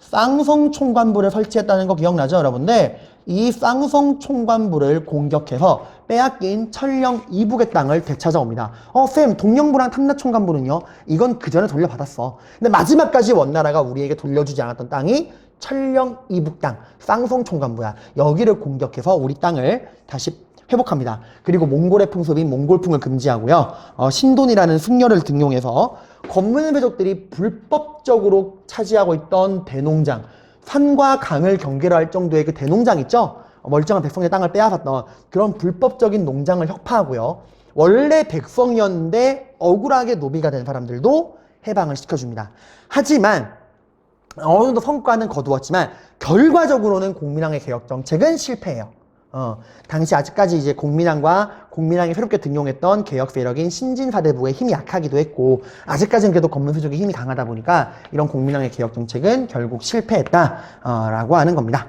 쌍성 총관부를 설치했다는 거 기억나죠, 여러분들? 이 쌍성 총관부를 공격해서 빼앗긴 천령 이북의 땅을 되찾아옵니다. 쌤, 동령부랑 탐라총관부는요? 이건 그 전에 돌려받았어. 근데 마지막까지 원나라가 우리에게 돌려주지 않았던 땅이 천령 이북 땅, 쌍성 총관부야. 여기를 공격해서 우리 땅을 다시 회복합니다. 그리고 몽골의 풍습인 몽골풍을 금지하고요. 신돈이라는 승려를 등용해서 권문세족들이 불법적으로 차지하고 있던 대농장, 산과 강을 경계로 할 정도의 그 대농장 있죠? 멀쩡한 백성의 땅을 빼앗았던 그런 불법적인 농장을 혁파하고요. 원래 백성이었는데 억울하게 노비가 된 사람들도 해방을 시켜줍니다. 하지만 어느 정도 성과는 거두었지만 결과적으로는 공민왕의 개혁 정책은 실패해요. 당시 아직까지 이제 공민왕이 새롭게 등용했던 개혁 세력인 신진사대부의 힘이 약하기도 했고, 아직까지는 그래도 권문세족의 힘이 강하다 보니까 이런 공민왕의 개혁 정책은 결국 실패했다라고 하는 겁니다.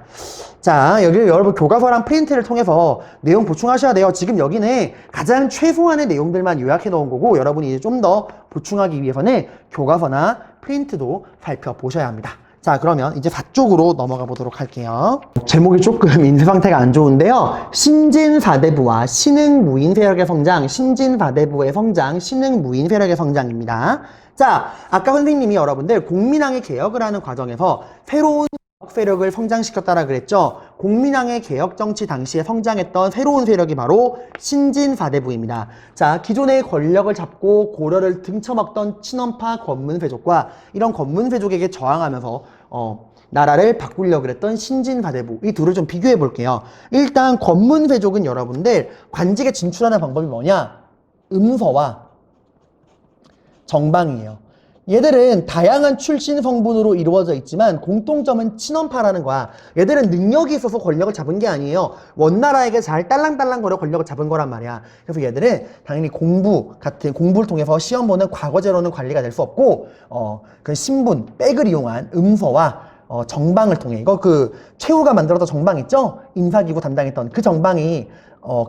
자, 여기 여러분 교과서랑 프린트를 통해서 내용 보충하셔야 돼요. 지금 여기는 가장 최소한의 내용들만 요약해 놓은 거고, 여러분이 이제 좀 더 보충하기 위해서는 교과서나 프린트도 살펴보셔야 합니다. 자, 그러면 이제 4쪽으로 넘어가 보도록 할게요. 제목이 조금 인쇄 상태가 안 좋은데요. 신진사대부와 신흥무인 세력의 성장, 신진사대부의 성장, 신흥무인 세력의 성장입니다. 자, 아까 선생님이 여러분들 공민왕의 개혁을 하는 과정에서 새로운 세력을 성장시켰다라 그랬죠. 공민왕의 개혁 정치 당시에 성장했던 새로운 세력이 바로 신진사대부입니다. 자, 기존의 권력을 잡고 고려를 등쳐먹던 친원파 권문세족과 이런 권문세족에게 저항하면서 나라를 바꾸려고 했던 신진사대부, 이 둘을 좀 비교해 볼게요. 일단 권문세족은 여러분들 관직에 진출하는 방법이 뭐냐? 음서와 정방이에요. 얘들은 다양한 출신 성분으로 이루어져 있지만 공통점은 친원파라는 거야. 얘들은 능력이 있어서 권력을 잡은 게 아니에요. 원나라에게 잘 딸랑딸랑거려 권력을 잡은 거란 말이야. 그래서 얘들은 당연히 공부를 통해서 시험 보는 과거제로는 관리가 될 수 없고 그 신분, 백을 이용한 음서와 정방을 통해, 이거 그 최후가 만들었던 정방 있죠? 인사기구 담당했던 그 정방이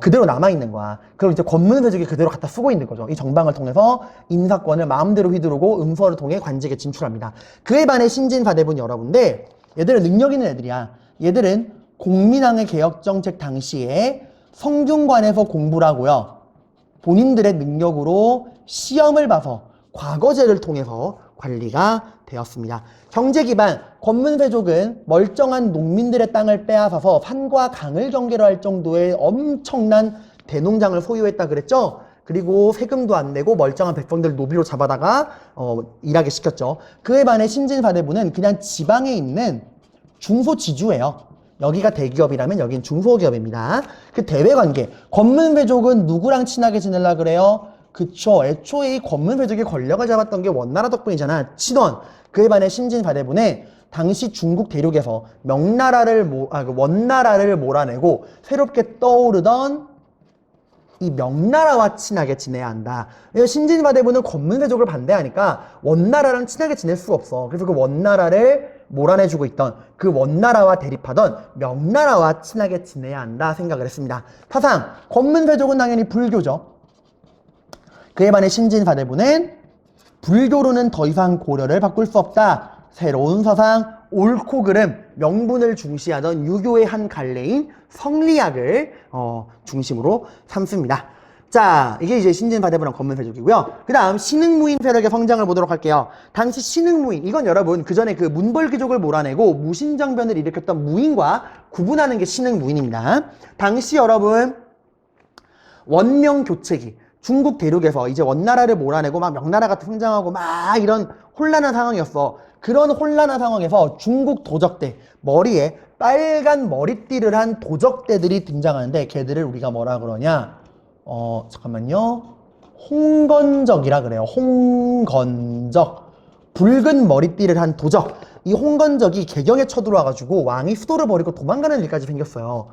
그대로 남아있는 거야. 그럼 이제 권문세족이 그대로 갖다 쓰고 있는 거죠. 이 정방을 통해서 인사권을 마음대로 휘두르고 음서를 통해 관직에 진출합니다. 그에 반해 신진사대부는 여러분들, 얘들은 능력 있는 애들이야. 얘들은 공민왕의 개혁정책 당시에 성균관에서 공부를 하고요. 본인들의 능력으로 시험을 봐서 과거제를 통해서 관리가 되었습니다. 경제 기반, 권문세족은 멀쩡한 농민들의 땅을 빼앗아서 산과 강을 경계로 할 정도의 엄청난 대농장을 소유했다 그랬죠? 그리고 세금도 안 내고 멀쩡한 백성들 노비로 잡아다가 일하게 시켰죠. 그에 반해 신진사대부는 그냥 지방에 있는 중소지주예요. 여기가 대기업이라면 여긴 중소기업입니다. 그 대외관계, 권문세족은 누구랑 친하게 지내려 그래요? 그쵸. 애초에 이 권문세족이 권력을 잡았던 게 원나라 덕분이잖아. 친원. 그에 반해 신진사대부는 당시 중국 대륙에서 원나라를 몰아내고 새롭게 떠오르던 이 명나라와 친하게 지내야 한다. 신진사대부는 권문세족을 반대하니까 원나라랑 친하게 지낼 수가 없어. 그래서 그 원나라를 몰아내주고 있던 그 원나라와 대립하던 명나라와 친하게 지내야 한다 생각을 했습니다. 사상, 권문세족은 당연히 불교죠. 그에 반해 신진사대부는 불교로는 더 이상 고려를 바꿀 수 없다. 새로운 사상, 옳고 그름, 명분을 중시하던 유교의 한 갈래인 성리학을 중심으로 삼습니다. 자, 이게 이제 신진사대부랑 권문세족이고요. 그 다음 신흥무인 세력의 성장을 보도록 할게요. 당시 신흥무인, 이건 여러분 그 전에 그 문벌귀족을 몰아내고 무신정변을 일으켰던 무인과 구분하는 게 신흥무인입니다. 당시 여러분 원명교체기, 중국 대륙에서 이제 원나라를 몰아내고 막 명나라가 성장하고 막 이런 혼란한 상황이었어. 그런 혼란한 상황에서 중국 도적대, 머리에 빨간 머리띠를 한 도적대들이 등장하는데 걔들을 우리가 뭐라 그러냐? 잠깐만요. 홍건적이라 그래요. 홍건적. 붉은 머리띠를 한 도적. 이 홍건적이 개경에 쳐들어와가지고 왕이 수도를 버리고 도망가는 일까지 생겼어요.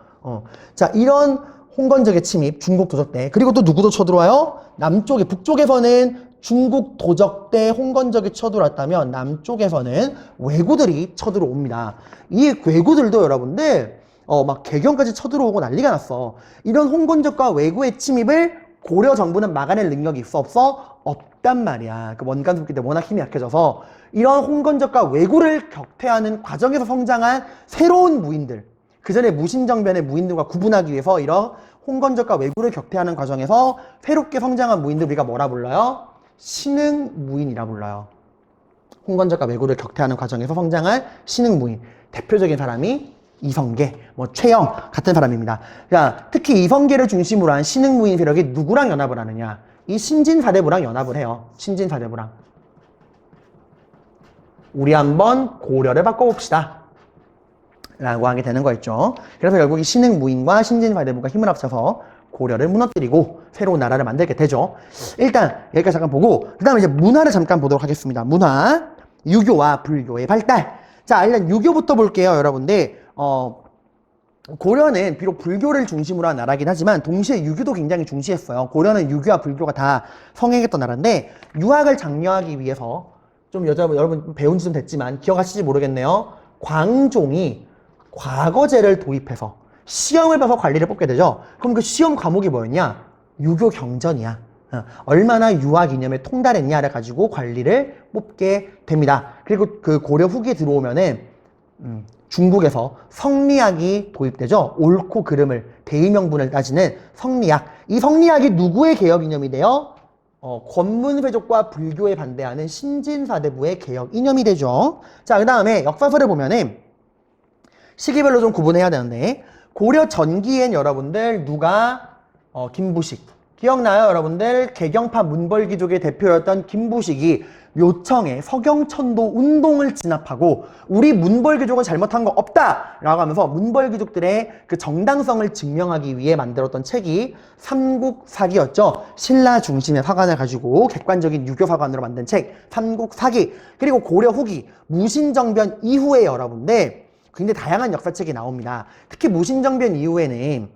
자, 이런 홍건적의 침입, 중국 도적대. 그리고 또 누구도 쳐들어와요? 남쪽에, 북쪽에서는 중국 도적대 홍건적이 쳐들어왔다면 남쪽에서는 왜구들이 쳐들어옵니다. 이 왜구들도 여러분들 막 개경까지 쳐들어오고 난리가 났어. 이런 홍건적과 왜구의 침입을 고려 정부는 막아낼 능력이 있어 없어? 없단 말이야. 그 원간 섭기 때 워낙 힘이 약해져서 이런 홍건적과 왜구를 격퇴하는 과정에서 성장한 새로운 무인들, 그 전에 무신정변의 무인들과 구분하기 위해서 이런 홍건적과 왜구를 격퇴하는 과정에서 새롭게 성장한 무인들 우리가 뭐라 불러요? 신흥무인이라 불러요. 홍건적과 왜구를 격퇴하는 과정에서 성장한 신흥무인. 대표적인 사람이 이성계, 최영 같은 사람입니다. 자, 특히 이성계를 중심으로 한 신흥무인 세력이 누구랑 연합을 하느냐? 이 신진사대부랑 연합을 해요. 신진사대부랑. 우리 한번 고려를 바꿔봅시다. 라고 하게 되는 거였죠. 그래서 결국 이 신흥무인과 신진사대부가 힘을 합쳐서 고려를 무너뜨리고 새로운 나라를 만들게 되죠. 일단 여기까지 잠깐 보고 그 다음에 이제 문화를 잠깐 보도록 하겠습니다. 문화, 유교와 불교의 발달. 자, 일단 유교부터 볼게요, 여러분들. 고려는 비록 불교를 중심으로 한 나라긴 하지만 동시에 유교도 굉장히 중시했어요. 고려는 유교와 불교가 다 성행했던 나라인데 유학을 장려하기 위해서 좀 여러분 배운 지 좀 됐지만 기억하실지 모르겠네요. 광종이 과거제를 도입해서 시험을 봐서 관리를 뽑게 되죠. 그럼 그 시험 과목이 뭐였냐? 유교 경전이야. 얼마나 유학 이념에 통달했냐를 가지고 관리를 뽑게 됩니다. 그리고 그 고려 후기에 들어오면은 중국에서 성리학이 도입되죠. 옳고 그름을, 대의명분을 따지는 성리학. 이 성리학이 누구의 개혁 이념이 돼요? 권문세족과 불교에 반대하는 신진사대부의 개혁 이념이 되죠. 자, 그 다음에 역사서를 보면은 시기별로 좀 구분해야 되는데 고려 전기엔 여러분들 누가 김부식 기억나요? 여러분들 개경파 문벌귀족의 대표였던 김부식이 묘청에 서경천도 운동을 진압하고 우리 문벌귀족은 잘못한 거 없다! 라고 하면서 문벌귀족들의 그 정당성을 증명하기 위해 만들었던 책이 삼국사기였죠. 신라 중심의 사관을 가지고 객관적인 유교 사관으로 만든 책 삼국사기. 그리고 고려 후기 무신정변 이후에 여러분들 굉장히 다양한 역사책이 나옵니다. 특히 무신정변 이후에는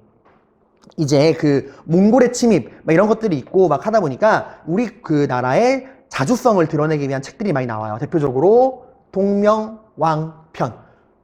이제 그 몽골의 침입 막 이런 것들이 있고 막 하다 보니까 우리 그 나라의 자주성을 드러내기 위한 책들이 많이 나와요. 대표적으로 동명왕편,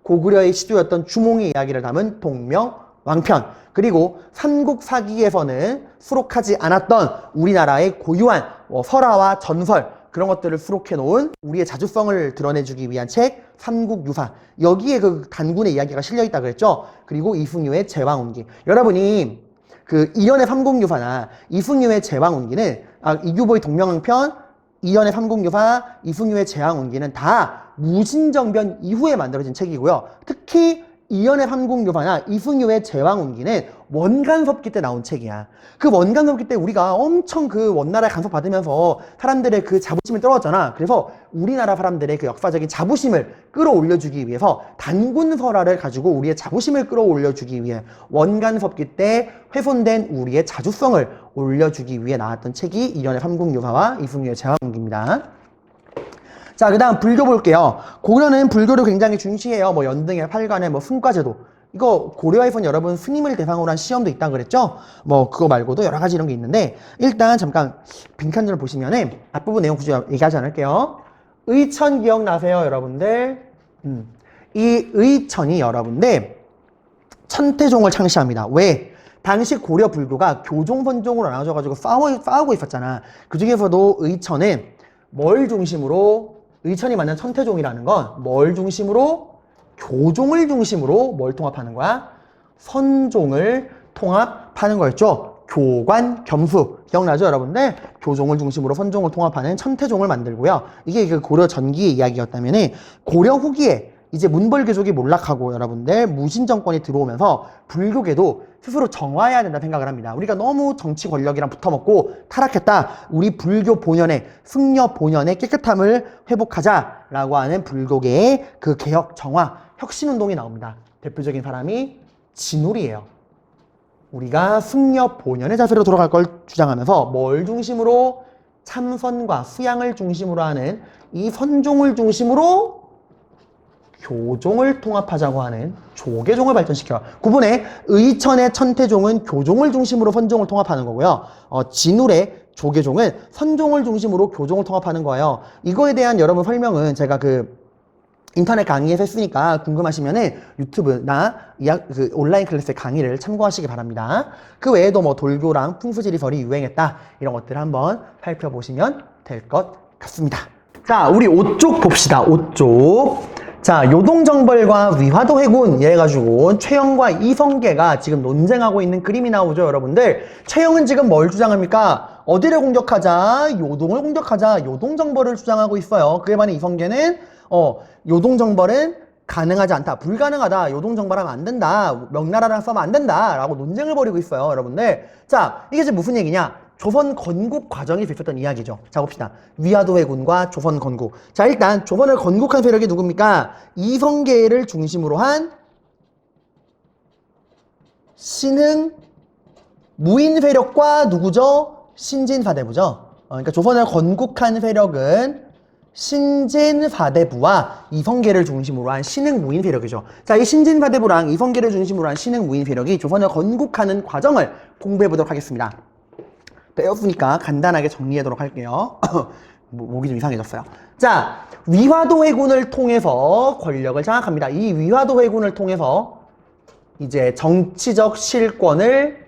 고구려의 시조였던 주몽의 이야기를 담은 동명왕편, 그리고 삼국사기에서는 수록하지 않았던 우리나라의 고유한 설화와 전설 그런 것들을 수록해 놓은 우리의 자주성을 드러내주기 위한 책 삼국유사. 여기에 그 단군의 이야기가 실려있다 그랬죠. 그리고 이승유의 제왕운기. 여러분이 그 이연의 삼국유사나 이승유의 제왕운기는 이규보의 동명왕편, 이연의 삼국유사, 이승유의 제왕운기는 다 무신정변 이후에 만들어진 책이고요. 특히 이연의 삼국유사나 이승유의 제왕운기는 원간섭기 때 나온 책이야. 그 원간섭기 때 우리가 엄청 그 원나라에 간섭받으면서 사람들의 그 자부심이 떨어졌잖아. 그래서 우리나라 사람들의 그 역사적인 자부심을 끌어올려주기 위해서 단군설화를 가지고 우리의 자부심을 끌어올려주기 위해 원간섭기 때 훼손된 우리의 자주성을 올려주기 위해 나왔던 책이 이연의 삼국유사와 이승유의 제왕운기입니다. 자, 그 다음 불교 볼게요. 고려는 불교를 굉장히 중시해요. 뭐 연등회, 팔관회, 뭐 승과제도. 이거 고려에선 여러분 스님을 대상으로 한 시험도 있다 그랬죠? 뭐 그거 말고도 여러 가지 이런 게 있는데 일단 잠깐 빈칸전을 보시면은 앞부분 내용 굳이 얘기하지 않을게요. 의천 기억나세요, 여러분들? 이 의천이 여러분들 천태종을 창시합니다. 왜? 당시 고려 불교가 교종 선종으로 나눠져가지고 싸우고 있었잖아. 그 중에서도 의천은 뭘 중심으로, 의천이 만든 천태종이라는 건 뭘 중심으로? 교종을 중심으로 뭘 통합하는 거야? 선종을 통합하는 거였죠. 교관, 겸수. 기억나죠, 여러분들? 교종을 중심으로 선종을 통합하는 천태종을 만들고요. 이게 그 고려 전기의 이야기였다면 고려 후기에 이제 문벌귀족이 몰락하고 여러분들 무신정권이 들어오면서 불교계도 스스로 정화해야 된다 생각을 합니다. 우리가 너무 정치 권력이랑 붙어먹고 타락했다. 우리 불교 본연의 승려 본연의 깨끗함을 회복하자라고 하는 불교계의 그 개혁 정화 혁신운동이 나옵니다. 대표적인 사람이 진울이에요. 우리가 승려 본연의 자세로 돌아갈 걸 주장하면서 뭘 중심으로? 참선과 수양을 중심으로 하는 이 선종을 중심으로 교종을 통합하자고 하는 조계종을 발전시켜요. 구분해 의천의 천태종은 교종을 중심으로 선종을 통합하는 거고요. 진울의 조계종은 선종을 중심으로 교종을 통합하는 거예요. 이거에 대한 여러분 설명은 제가 그 인터넷 강의에서 했으니까 궁금하시면은 유튜브나 온라인 클래스의 강의를 참고하시기 바랍니다. 그 외에도 뭐 돌교랑 풍수지리설이 유행했다 이런 것들을 한번 살펴보시면 될 것 같습니다. 자, 우리 5쪽 봅시다. 5쪽. 자, 요동정벌과 위화도 해군 이래가지고 최영과 이성계가 지금 논쟁하고 있는 그림이 나오죠, 여러분들. 최영은 지금 뭘 주장합니까? 어디를 공격하자? 요동을 공격하자. 요동정벌을 주장하고 있어요. 그에 반해 이성계는 요동정벌은 가능하지 않다. 불가능하다. 요동정벌하면 안 된다. 명나라랑 싸우면 안 된다. 라고 논쟁을 벌이고 있어요, 여러분들. 자, 이게 지금 무슨 얘기냐? 조선 건국 과정이 있었던 이야기죠. 자, 봅시다. 위화도 해군과 조선 건국. 자, 일단 조선을 건국한 세력이 누굽니까? 이성계를 중심으로 한 신흥 무인 세력과 누구죠? 신진사대부죠. 그러니까 조선을 건국한 세력은 신진사대부와 이성계를 중심으로 한 신흥 무인 세력이죠. 자, 이 신진사대부랑 이성계를 중심으로 한 신흥 무인 세력이 조선을 건국하는 과정을 공부해 보도록 하겠습니다. 배웠으니까 간단하게 정리하도록 할게요. 목이 좀 이상해졌어요. 자, 위화도 해군을 통해서 권력을 장악합니다. 이 위화도 해군을 통해서 이제 정치적 실권을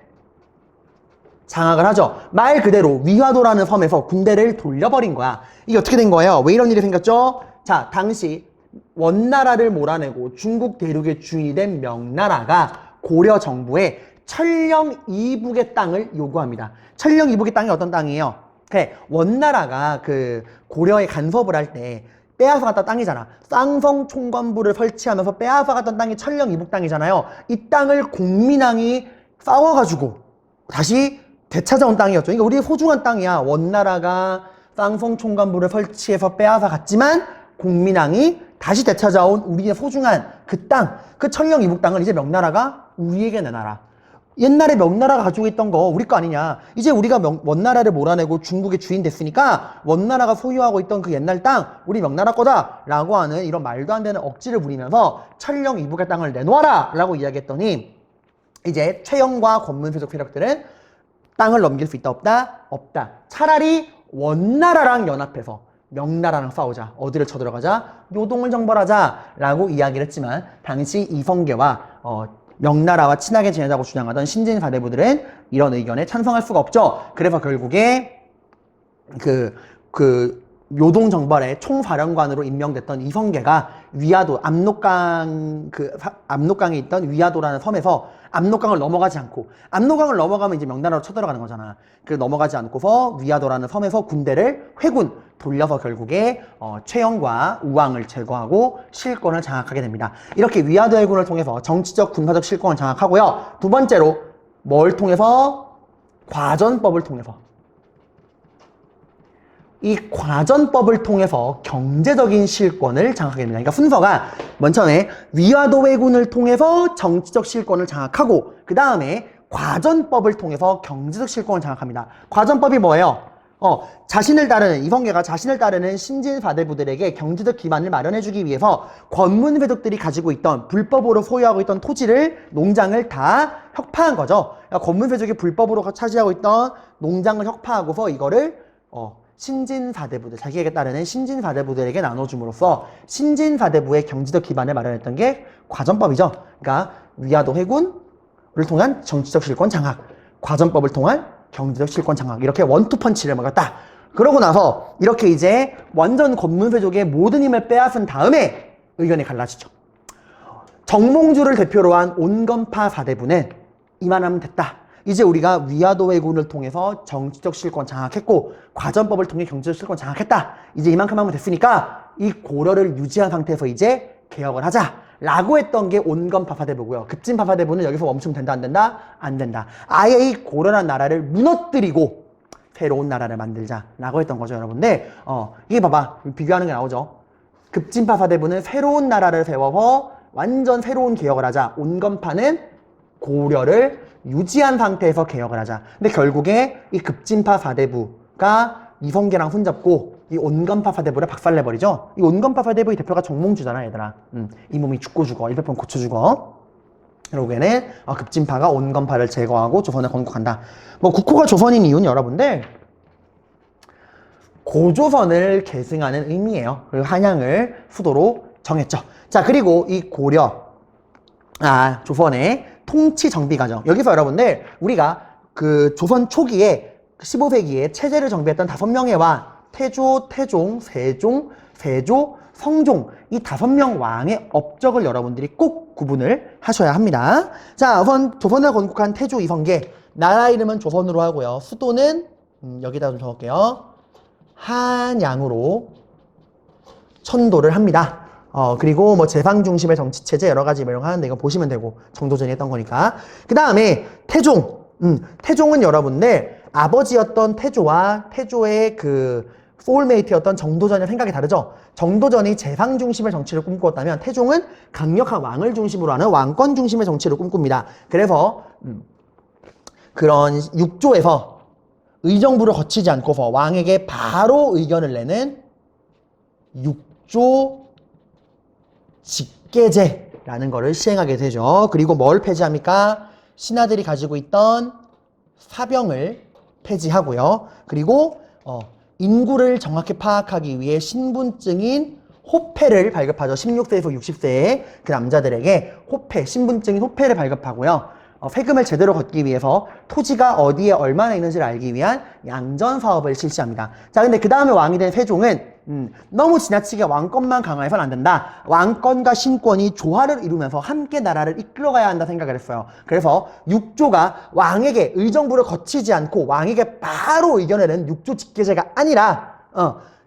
장악을 하죠. 말 그대로 위화도라는 섬에서 군대를 돌려버린 거야. 이게 어떻게 된 거예요? 왜 이런 일이 생겼죠? 자, 당시 원나라를 몰아내고 중국 대륙의 주인이 된 명나라가 고려 정부에 천령 이북의 땅을 요구합니다. 천령 이북의 땅이 어떤 땅이에요? 그래, 원나라가 그 고려에 간섭을 할 때 빼앗아갔던 땅이잖아. 쌍성 총관부를 설치하면서 빼앗아갔던 땅이 천령 이북 땅이잖아요. 이 땅을 공민왕이 싸워가지고 다시 되찾아온 땅이었죠. 그러니까 우리의 소중한 땅이야. 원나라가 쌍성 총관부를 설치해서 빼앗아갔지만 공민왕이 다시 되찾아온 우리의 소중한 그 땅, 그 천령 이북 땅을 이제 명나라가 우리에게 내놔라. 옛날에 명나라가 가지고 있던 거 우리 거 아니냐. 이제 우리가 원나라를 몰아내고 중국의 주인 됐으니까 원나라가 소유하고 있던 그 옛날 땅 우리 명나라 거다 라고 하는 이런 말도 안 되는 억지를 부리면서 천령 이북의 땅을 내놓아라 라고 이야기했더니 이제 최영과 권문세족 세력들은 땅을 넘길 수 있다 없다? 없다. 차라리 원나라랑 연합해서 명나라랑 싸우자. 어디를 쳐들어가자? 요동을 정벌하자 라고 이야기를 했지만 당시 이성계와 명나라와 친하게 지내자고 주장하던 신진사대부들은 이런 의견에 찬성할 수가 없죠. 그래서 결국에 요동정벌의 총사령관으로 임명됐던 이성계가 위화도 압록강에 있던 위화도라는 섬에서 압록강을 넘어가지 않고 압록강을 넘어가면 이제 명나라로 쳐들어가는 거잖아. 그 넘어가지 않고서 위화도라는 섬에서 군대를 회군 돌려서 결국에 최영과 우왕을 제거하고 실권을 장악하게 됩니다. 이렇게 위화도 해군을 통해서 정치적 군사적 실권을 장악하고요. 두 번째로 뭘 통해서? 과전법을 통해서. 이 과전법을 통해서 경제적인 실권을 장악하게 됩니다. 그러니까 순서가 먼 처음에 위화도 해군을 통해서 정치적 실권을 장악하고 그 다음에 과전법을 통해서 경제적 실권을 장악합니다. 과전법이 뭐예요? 자신을 따르는, 이성계가 자신을 따르는 신진사대부들에게 경제적 기반을 마련해주기 위해서 권문회족들이 가지고 있던, 불법으로 소유하고 있던 토지를, 농장을 다 혁파한 거죠. 그러니까 권문회족이 불법으로 차지하고 있던 농장을 혁파하고서 이거를 신진사대부들, 자기에게 따르는 신진사대부들에게 나눠줌으로써 신진사대부의 경제적 기반을 마련했던 게 과전법이죠. 그러니까 위화도 해군을 통한 정치적 실권 장악, 과전법을 통한 경제적 실권 장악, 이렇게 원투펀치를 먹었다. 그러고 나서 이렇게 이제 완전 권문회족의 모든 힘을 빼앗은 다음에 의견이 갈라지죠. 정몽주를 대표로 한 온건파 사대부는 이만하면 됐다. 이제 우리가 위화도 해군을 통해서 정치적 실권 장악했고 과전법을 통해 경제적 실권 장악했다. 이제 이만큼 하면 됐으니까 이 고려를 유지한 상태에서 이제 개혁을 하자 라고 했던 게 온건파 사대부고요. 급진파 사대부는 여기서 멈추면 된다 안 된다? 안 된다. 아예 이 고려란 나라를 무너뜨리고 새로운 나라를 만들자 라고 했던 거죠, 여러분들. 이게 봐봐, 비교하는 게 나오죠. 급진파 사대부는 새로운 나라를 세워서 완전 새로운 개혁을 하자. 온건파는 고려를 유지한 상태에서 개혁을 하자. 근데 결국에 이 급진파 사대부가 이성계랑 손잡고 이 온건파 사대부를 박살내버리죠. 이 온건파 사대부의 대표가 정몽주잖아, 얘들아. 이 몸이 죽고 죽어, 일편편 고쳐 죽어. 결국에는 급진파가 온건파를 제거하고 조선을 건국한다. 뭐 국호가 조선인 이유는 여러분들 고조선을 계승하는 의미예요. 그리고 한양을 수도로 정했죠. 자, 그리고 이 조선의 통치 정비 과정. 여기서 여러분들 우리가 그 조선 초기에 15세기에 체제를 정비했던 5명의 왕, 태조, 태종, 세종, 세조, 성종, 이 5명 왕의 업적을 여러분들이 꼭 구분을 하셔야 합니다. 자, 우선 조선을 건국한 태조 이성계, 나라 이름은 조선으로 하고요. 수도는 여기다 좀 적을게요. 한양으로 천도를 합니다. 그리고 뭐 재상 중심의 정치 체제 여러 가지 명령하는데 이거 보시면 되고, 정도전이 했던 거니까. 그 다음에 태종. 태종은 여러분들 아버지였던 태조와 태조의 그 소울메이트였던 정도전의 생각이 다르죠. 정도전이 재상 중심의 정치를 꿈꾸었다면 태종은 강력한 왕을 중심으로 하는 왕권 중심의 정치를 꿈꿉니다. 그래서 그런 육조에서 의정부를 거치지 않고서 왕에게 바로 의견을 내는 육조 직계제라는 거를 시행하게 되죠. 그리고 뭘 폐지합니까? 신하들이 가지고 있던 사병을 폐지하고요. 그리고 인구를 정확히 파악하기 위해 신분증인 호패를 발급하죠. 16세에서 60세의 그 남자들에게 호패, 신분증인 호패를 발급하고요. 세금을 제대로 걷기 위해서 토지가 어디에 얼마나 있는지를 알기 위한 양전 사업을 실시합니다. 자, 근데 그 다음에 왕이 된 세종은 너무 지나치게 왕권만 강화해서는 안 된다. 왕권과 신권이 조화를 이루면서 함께 나라를 이끌어가야 한다 생각을 했어요. 그래서 육조가 왕에게 의정부를 거치지 않고 왕에게 바로 의견을 내는 육조 직계제가 아니라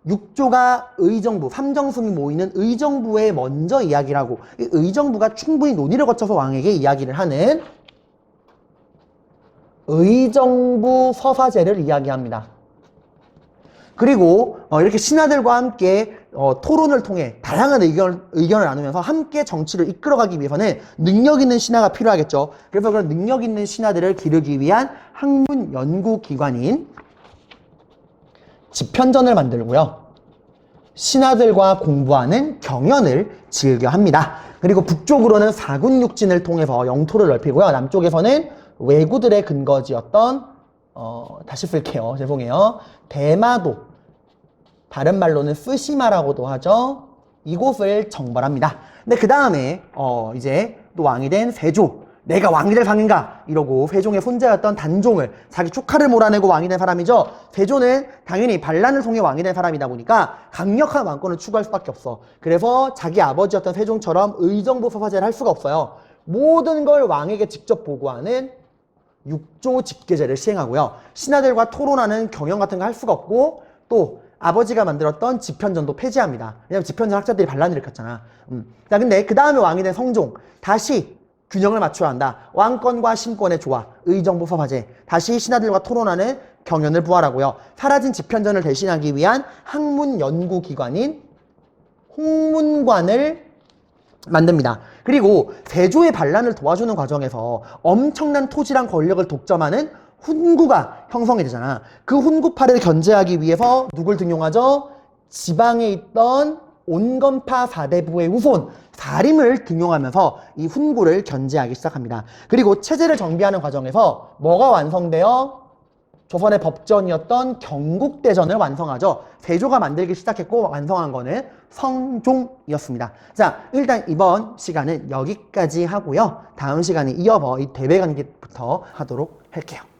육조가 의정부, 삼정승이 모이는 의정부에 먼저 이야기를 하고 이 의정부가 충분히 논의를 거쳐서 왕에게 이야기를 하는 의정부 서사제를 이야기합니다. 그리고 이렇게 신하들과 함께 토론을 통해 다양한 의견을 나누면서 함께 정치를 이끌어가기 위해서는 능력 있는 신하가 필요하겠죠. 그래서 그런 능력 있는 신하들을 기르기 위한 학문 연구기관인 집현전을 만들고요. 신하들과 공부하는 경연을 즐겨합니다. 그리고 북쪽으로는 사군육진을 통해서 영토를 넓히고요. 남쪽에서는 왜구들의 근거지였던 다시 쓸게요. 죄송해요. 대마도, 다른 말로는 쓰시마라고도 하죠. 이곳을 정벌합니다. 근데 그 다음에 이제 또 왕이 된 세조, 내가 왕이 될 상인가 이러고 세종의 손자였던 단종을, 자기 조카를 몰아내고 왕이 된 사람이죠. 세조는 당연히 반란을 통해 왕이 된 사람이다 보니까 강력한 왕권을 추구할 수밖에 없어. 그래서 자기 아버지였던 세종처럼 의정부 서사제를 할 수가 없어요. 모든 걸 왕에게 직접 보고하는 육조 직계제를 시행하고요. 신하들과 토론하는 경연 같은 거 할 수가 없고, 또 아버지가 만들었던 집현전도 폐지합니다. 왜냐면 집현전 학자들이 반란을 일으켰잖아. 자, 근데 그 다음에 왕이 된 성종, 다시 균형을 맞춰야 한다. 왕권과 신권의 조화, 의정부 서사제, 다시 신하들과 토론하는 경연을 부활하고요. 사라진 집현전을 대신하기 위한 학문 연구기관인 홍문관을 만듭니다. 그리고 세조의 반란을 도와주는 과정에서 엄청난 토지랑 권력을 독점하는 훈구가 형성이 되잖아. 그 훈구파를 견제하기 위해서 누굴 등용하죠? 지방에 있던 온건파 사대부의 후손 사림을 등용하면서 이 훈구를 견제하기 시작합니다. 그리고 체제를 정비하는 과정에서 뭐가 완성되어? 조선의 법전이었던 경국대전을 완성하죠. 세조가 만들기 시작했고 완성한 거는 성종이었습니다. 자, 일단 이번 시간은 여기까지 하고요. 다음 시간에 이어서 이 대외관계부터 하도록 할게요.